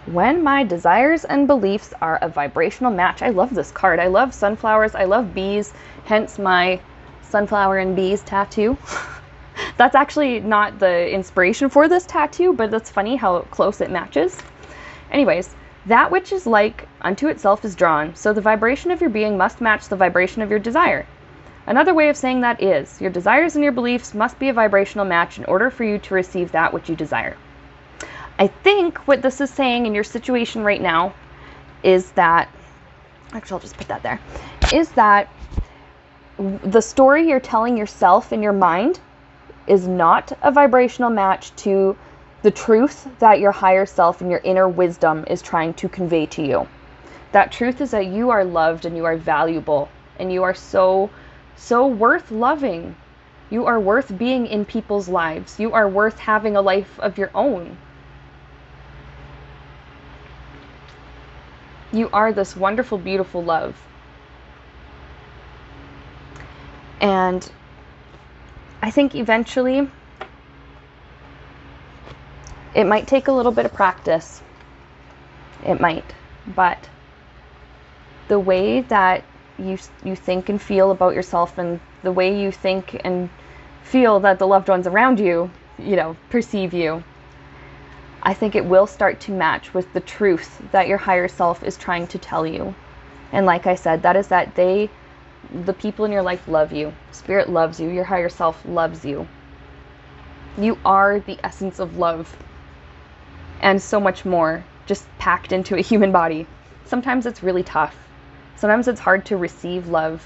When my desires and beliefs are a vibrational match. I love this card. I love sunflowers. I love bees. Hence my sunflower and bees tattoo. That's actually not the inspiration for this tattoo, but it's funny how close it matches. Anyways, that which is like unto itself is drawn. So the vibration of your being must match the vibration of your desire. Another way of saying that is, your desires and your beliefs must be a vibrational match in order for you to receive that which you desire. I think what this is saying in your situation right now is that, actually I'll just put that there, is that the story you're telling yourself in your mind is not a vibrational match to the truth that your higher self and your inner wisdom is trying to convey to you. That truth is that you are loved and you are valuable and you are so worth loving. You are worth being in people's lives. You are worth having a life of your own. You are this wonderful, beautiful love. And I think eventually it might take a little bit of practice. It might. But the way that you think and feel about yourself, and the way you think and feel that the loved ones around you, perceive you, I think it will start to match with the truth that your higher self is trying to tell you. And like I said, that is that the people in your life love you. Spirit loves you. Your higher self loves you. You are the essence of love. And so much more just packed into a human body. Sometimes it's really tough. Sometimes it's hard to receive love,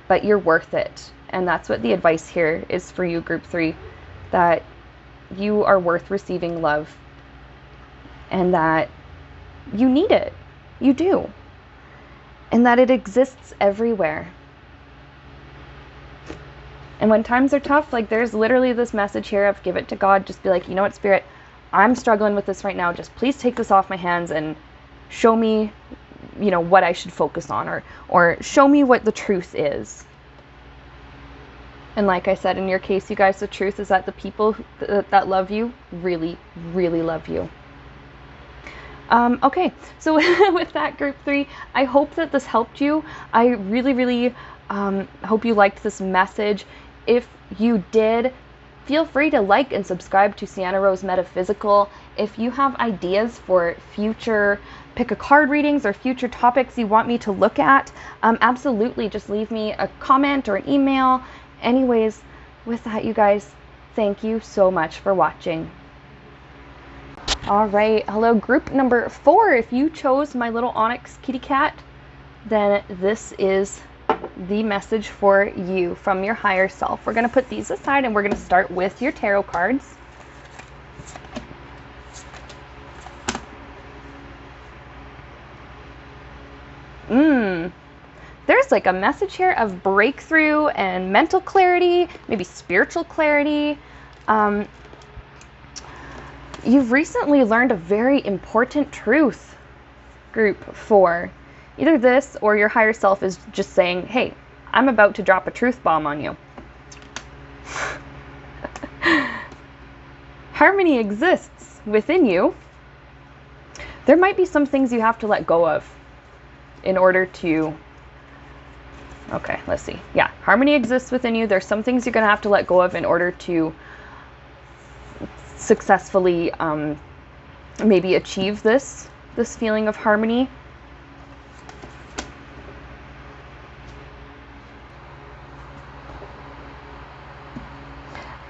but you're worth it. And that's what the advice here is for you, group 3, that you are worth receiving love and that you need it. You do. And that it exists everywhere. And when times are tough, like there's literally this message here of give it to God. Just be like, you know what, Spirit, I'm struggling with this right now. Just please take this off my hands and show me, what I should focus on, or show me what the truth is. And like I said, in your case, you guys, the truth is that the people that love you really, really love you. Okay, so with that, group 3, I hope that this helped you. I really, really hope you liked this message. If you did, feel free to like and subscribe to Sienna Rose Metaphysical. If you have ideas for future pick a card readings or future topics you want me to look at, absolutely just leave me a comment or an email. Anyways, with that, you guys, thank you so much for watching. All right, hello, group number 4. If you chose my little onyx kitty cat, then this is the message for you from your higher self. We're going to put these aside and we're going to start with your tarot cards. There's like a message here of breakthrough and mental clarity, maybe spiritual clarity. You've recently learned a very important truth, group 4. Either this or your higher self is just saying, hey, I'm about to drop a truth bomb on you. Harmony exists within you. There might be some things you have to let go of in order to... Okay, let's see. Yeah, harmony exists within you. There's some things you're going to have to let go of in order to successfully maybe achieve this feeling of harmony.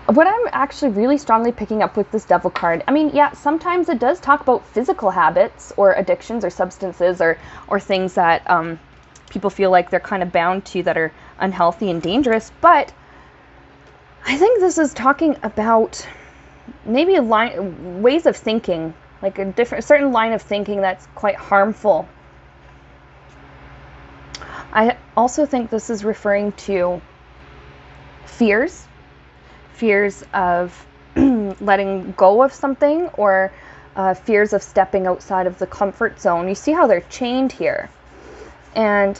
What I'm actually really strongly picking up with this Devil card, I mean, yeah, sometimes it does talk about physical habits or addictions or substances or things that people feel like they're kind of bound to that are unhealthy and dangerous, but I think this is talking about maybe ways of thinking, like a certain line of thinking that's quite harmful. I also think this is referring to fears of letting go of something, or fears of stepping outside of the comfort zone. You see how they're chained here. And,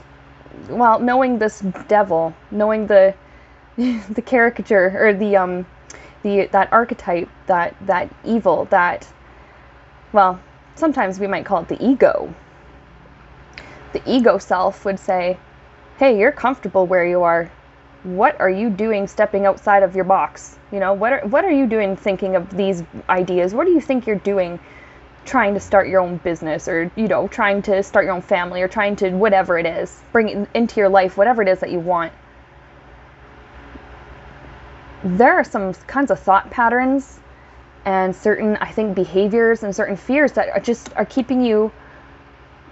well, knowing this devil, knowing the caricature, or that archetype, that evil, that, well, sometimes we might call it the ego. The ego self would say, hey, you're comfortable where you are. What are you doing stepping outside of your box? You know, what are you doing thinking of these ideas? What do you think you're doing trying to start your own business, or, you know, trying to start your own family, or trying to whatever it is, bring it into your life, whatever it is that you want? There are some kinds of thought patterns and certain, I think, behaviors and certain fears that are keeping you,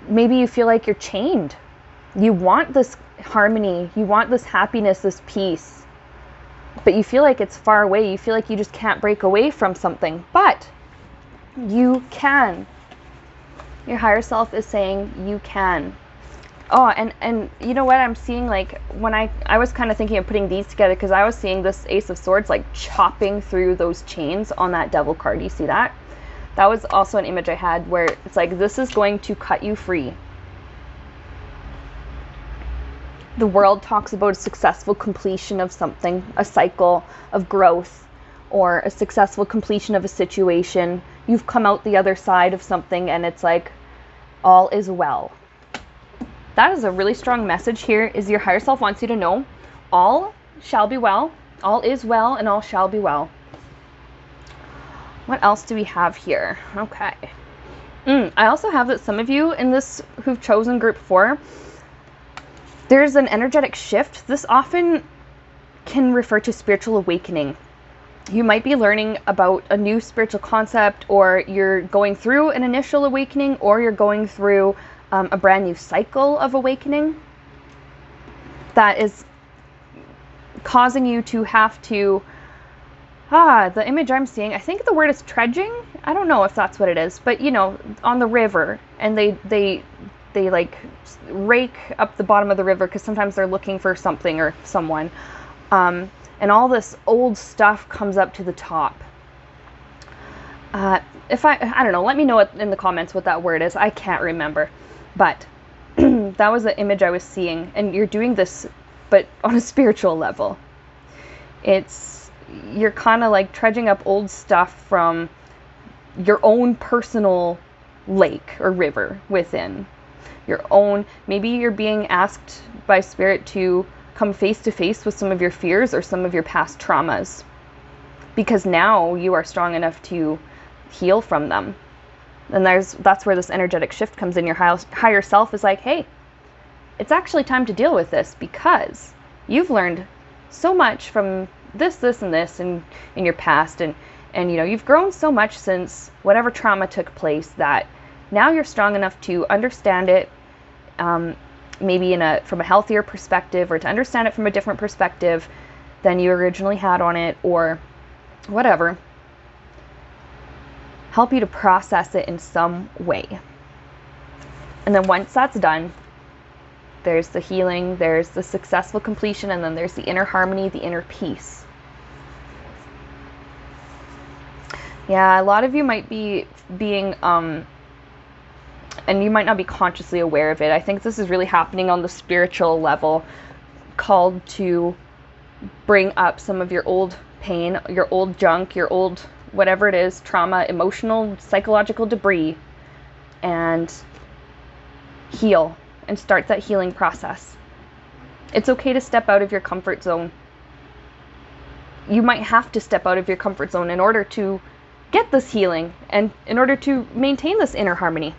maybe you feel like you're chained. You want this harmony, you want this happiness, this peace, but you feel like it's far away. You feel like you just can't break away from something, but you can. Your higher self is saying you can. Oh, and you know what I'm seeing, like, when I was kind of thinking of putting these together, because I was seeing this Ace of Swords like chopping through those chains on that Devil card. You see that? That was also an image I had where it's like, this is going to cut you free. The world talks about a successful completion of something, a cycle of growth, or a successful completion of a situation. You've come out the other side of something and it's like, all is well. That is a really strong message here, is your higher self wants you to know all shall be well, all is well, and all shall be well. What else do we have here? Okay. I also have that some of you in this who've chosen group 4, there's an energetic shift. This often can refer to spiritual awakening. You might be learning about a new spiritual concept, or you're going through an initial awakening, or you're going through a brand new cycle of awakening that is causing you to have to, the image I'm seeing, I think the word is trudging. I don't know if that's what it is, but, you know, on the river, and they like rake up the bottom of the river because sometimes they're looking for something or someone, and all this old stuff comes up to the top. If I don't know, let me know in the comments what that word is. I can't remember, but that was the image I was seeing. And you're doing this, but on a spiritual level. You're kind of like trudging up old stuff from your own personal lake or river within your own. Maybe you're being asked by Spirit to come face to face with some of your fears or some of your past traumas, because now you are strong enough to heal from them. And that's where this energetic shift comes in. Your higher self is like, hey, it's actually time to deal with this, because you've learned so much from this and this in your past, and you know, you've grown so much since whatever trauma took place, that now you're strong enough to understand it, maybe from a healthier perspective, or to understand it from a different perspective than you originally had on it, or whatever. Help you to process it in some way. And then once that's done, there's the healing, there's the successful completion, and then there's the inner harmony, the inner peace. Yeah, a lot of you might be being, and you might not be consciously aware of it. I think this is really happening on the spiritual level, called to bring up some of your old pain, your old junk, your old whatever it is, trauma, emotional, psychological debris, and heal and start that healing process. It's okay to step out of your comfort zone. You might have to step out of your comfort zone in order to get this healing and in order to maintain this inner harmony.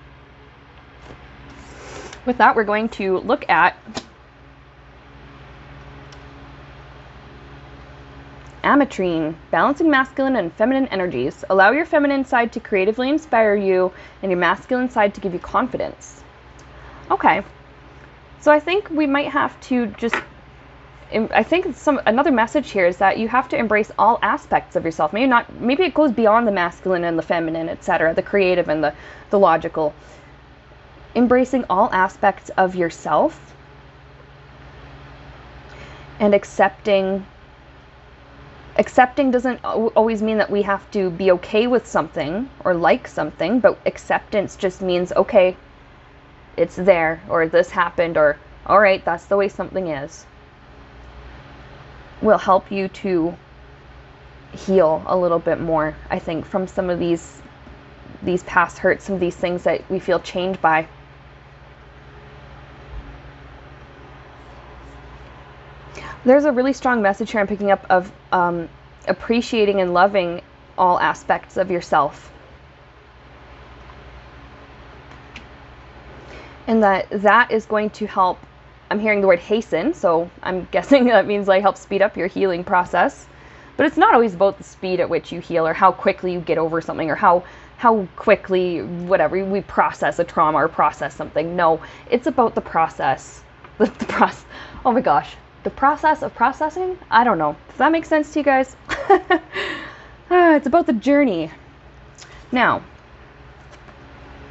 With that, we're going to look at ametrine, balancing masculine and feminine energies. Allow your feminine side to creatively inspire you and your masculine side to give you confidence. Okay, so I think we might have to another message here is that you have to embrace all aspects of yourself. Maybe it goes beyond the masculine and the feminine, etc., the creative and the logical. Embracing all aspects of yourself and accepting doesn't always mean that we have to be okay with something or like something, but acceptance just means, okay, it's there, or this happened, or all right, that's the way something is. Will help you to heal a little bit more, I think, from some of these past hurts, some of these things that we feel chained by. There's a really strong message here I'm picking up of appreciating and loving all aspects of yourself. And that is going to help. I'm hearing the word hasten, so I'm guessing that means like help speed up your healing process. But it's not always about the speed at which you heal, or how quickly you get over something, or how quickly, whatever, we process a trauma or process something. No, it's about the process. Oh my gosh. The process of processing? I don't know. Does that make sense to you guys? It's about the journey. Now,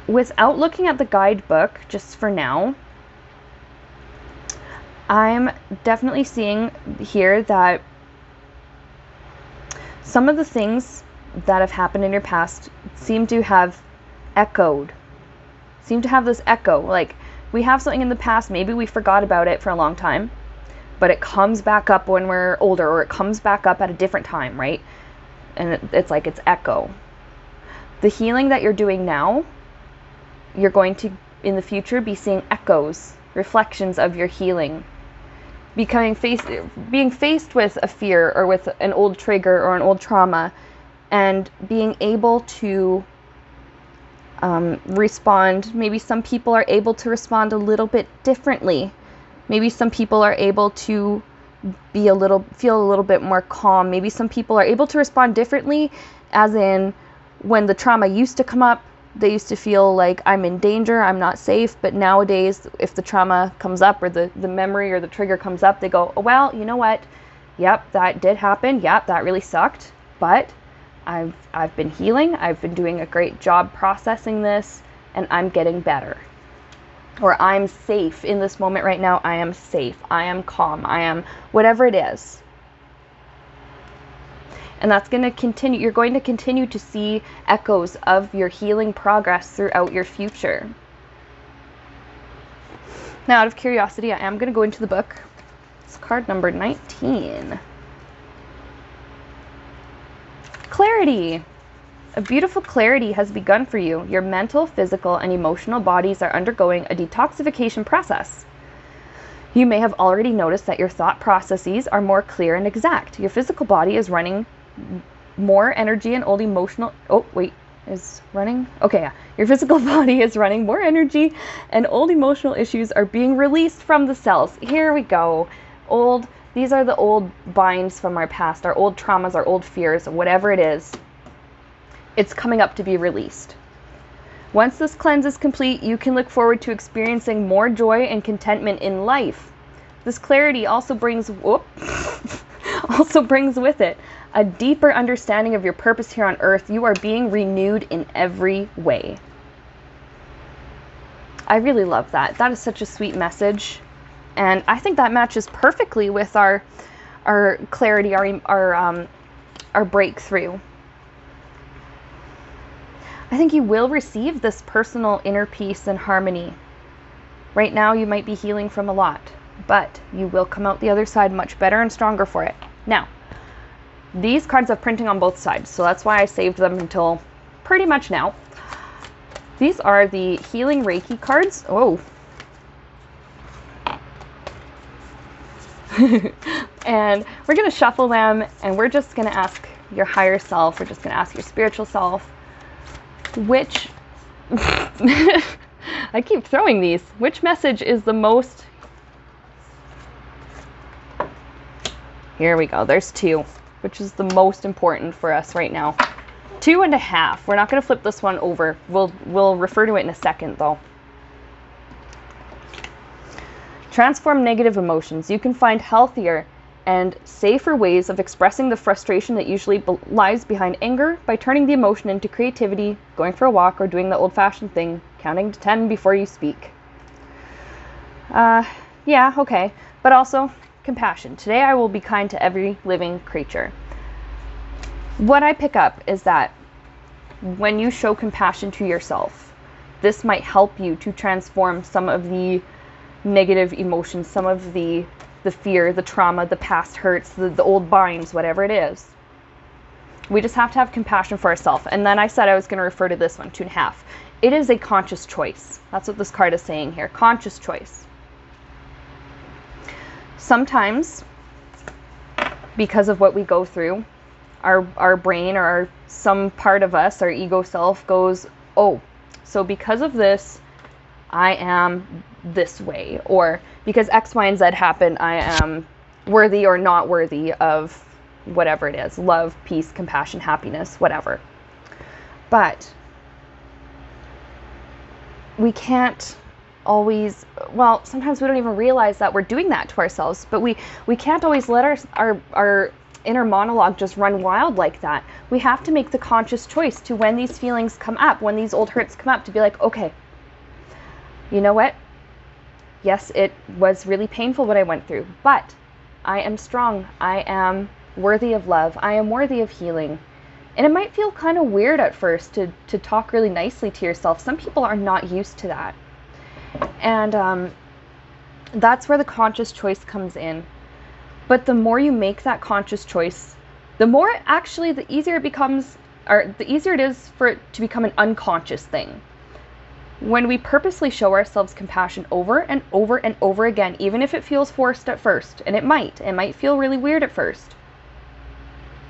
without looking at the guidebook, just for now, I'm definitely seeing here that some of the things that have happened in your past seem to have this echo. Like, we have something in the past, maybe we forgot about it for a long time, but it comes back up when we're older, or it comes back up at a different time, right? And it's like it's echo. The healing that you're doing now, you're going to, in the future, be seeing echoes, reflections of your healing. Being faced with a fear, or with an old trigger or an old trauma, and being able to respond. Maybe some people are able to respond a little bit differently. Maybe some people are able to feel a little bit more calm. Maybe some people are able to respond differently, as in when the trauma used to come up, they used to feel like, I'm in danger, I'm not safe. But nowadays, if the trauma comes up, or the memory or the trigger comes up, they go, oh, well, you know what? Yep, that did happen. Yep, that really sucked. But I've been healing. I've been doing a great job processing this, and I'm getting better. Or I'm safe in this moment right now. I am safe. I am calm. I am whatever it is. And that's going to continue. You're going to continue to see echoes of your healing progress throughout your future. Now, out of curiosity, I am going to go into the book. It's card number 19. Clarity. A beautiful clarity has begun for you. Your mental, physical, and emotional bodies are undergoing a detoxification process. You may have already noticed that your thought processes are more clear and exact. Your physical body is running more energy, and old emotional... Your physical body is running more energy, and old emotional issues are being released from the cells. Here we go. These are the old binds from our past, our old traumas, our old fears, whatever it is. It's coming up to be released. Once this cleanse is complete, you can look forward to experiencing more joy and contentment in life. This clarity also brings also brings with it a deeper understanding of your purpose here on earth. You are being renewed in every way. I really love that. That is such a sweet message. And I think that matches perfectly with our clarity, our breakthrough. I think you will receive this personal inner peace and harmony. Right now, you might be healing from a lot, but you will come out the other side much better and stronger for it. Now, these cards have printing on both sides, so that's why I saved them until pretty much now. These are the Healing Reiki cards. Oh. And we're going to shuffle them, and we're just going to ask your higher self, we're just going to ask your spiritual self, which, I keep throwing these, which message is the most, here we go, there's 2, which is the most important for us right now. 2.5. We're not going to flip this one over. We'll refer to it in a second, though. Transform negative emotions. You can find healthier and safer ways of expressing the frustration that usually lies behind anger by turning the emotion into creativity, going for a walk, or doing the old-fashioned thing, counting to 10 before you speak. Yeah, okay. But also, compassion. Today I will be kind to every living creature. What I pick up is that when you show compassion to yourself, this might help you to transform some of the negative emotions, some of the fear, the trauma, the past hurts, the old binds, whatever it is. We just have to have compassion for ourselves. And then I said I was going to refer to this one, 2.5. It is a conscious choice. That's what this card is saying here. Conscious choice. Sometimes, because of what we go through, our brain or some part of us, our ego self goes, oh, so because of this, I am this way, or because X, Y, and Z happened, I am worthy or not worthy of whatever it is, love, peace, compassion, happiness, whatever. But we can't always, well, sometimes we don't even realize that we're doing that to ourselves, but we can't always let our inner monologue just run wild like that. We have to make the conscious choice to, when these feelings come up, when these old hurts come up, to be like, okay, you know what? Yes, it was really painful what I went through, but I am strong. I am worthy of love. I am worthy of healing. And it might feel kind of weird at first to talk really nicely to yourself. Some people are not used to that. And that's where the conscious choice comes in. But the more you make that conscious choice, the more actually, the easier it becomes, or the easier it is for it to become an unconscious thing. When we purposely show ourselves compassion over and over and over again, even if it feels forced at first, and it might feel really weird at first,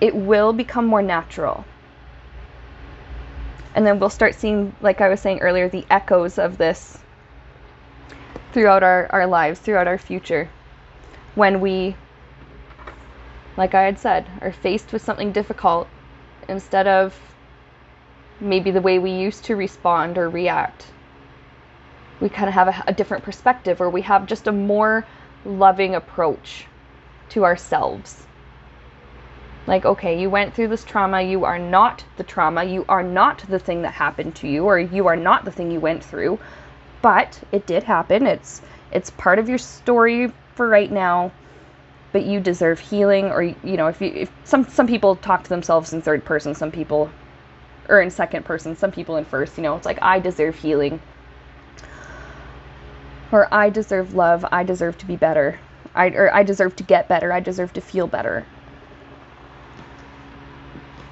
it will become more natural. And then we'll start seeing, like I was saying earlier, the echoes of this throughout our lives, throughout our future. When we, like I had said, are faced with something difficult, instead of maybe the way we used to respond or react, we kind of have a different perspective, or we have just a more loving approach to ourselves. Like, okay, you went through this trauma, you are not the trauma, you are not the thing that happened to you, or you are not the thing you went through, but it did happen. It's part of your story for right now, but you deserve healing. Or, you know, if some people talk to themselves in third person, some people, or in second person, some people in first, you know, it's like, I deserve healing, or I deserve love, I deserve to be better, I deserve to get better, I deserve to feel better.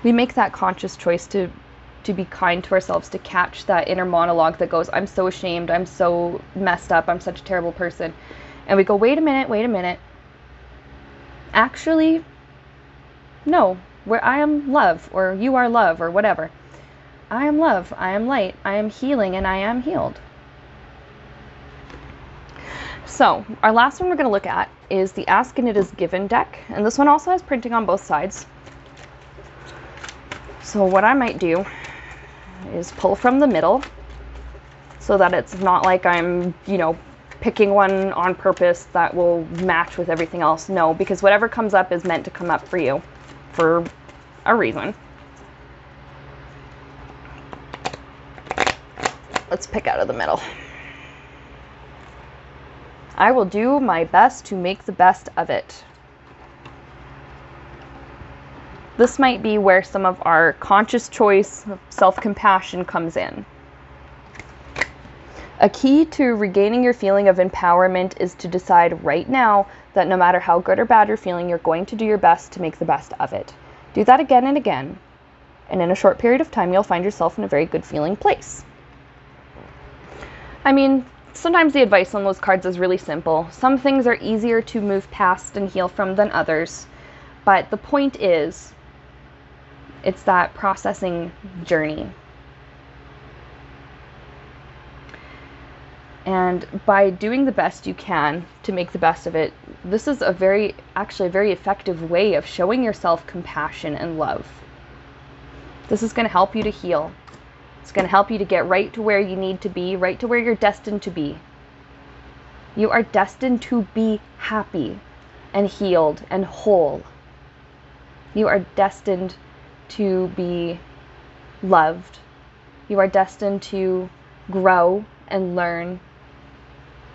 We make that conscious choice to be kind to ourselves, to catch that inner monologue that goes, I'm so ashamed, I'm so messed up, I'm such a terrible person. And we go, wait a minute. Actually, no, where I am love, or you are love, or whatever. I am love, I am light, I am healing, and I am healed. So, our last one we're going to look at is the Ask and It Is Given deck. And this one also has printing on both sides. So what I might do is pull from the middle, so that it's not like I'm, picking one on purpose that will match with everything else. No, because whatever comes up is meant to come up for you for a reason. Let's pick out of the middle. I will do my best to make the best of it. This might be where some of our conscious choice of self-compassion comes in. A key to regaining your feeling of empowerment is to decide right now that no matter how good or bad you're feeling, you're going to do your best to make the best of it. Do that again and again, and in a short period of time, you'll find yourself in a very good feeling place. I mean, sometimes the advice on those cards is really simple. Some things are easier to move past and heal from than others, but the point is, it's that processing journey. And by doing the best you can to make the best of it, this is actually a very effective way of showing yourself compassion and love. This is going to help you to heal. It's going to help you to get right to where you need to be, right to where you're destined to be. You are destined to be happy and healed and whole. You are destined to be loved. You are destined to grow and learn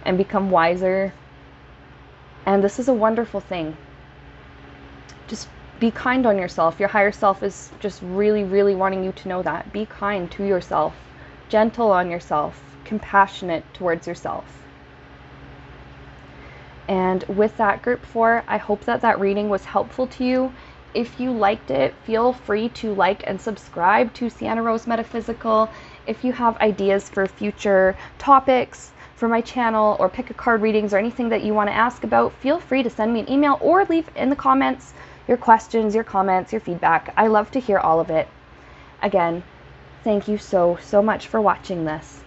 and become wiser. And this is a wonderful thing. Just be kind on yourself. Your higher self is just really, really wanting you to know that. Be kind to yourself, gentle on yourself, compassionate towards yourself. And with that, Group 4, I hope that reading was helpful to you. If you liked it, feel free to like and subscribe to Sienna Rose Metaphysical. If you have ideas for future topics for my channel, or pick a card readings, or anything that you want to ask about, feel free to send me an email or leave in the comments your questions, your comments, your feedback. I love to hear all of it. Again, thank you so much for watching this.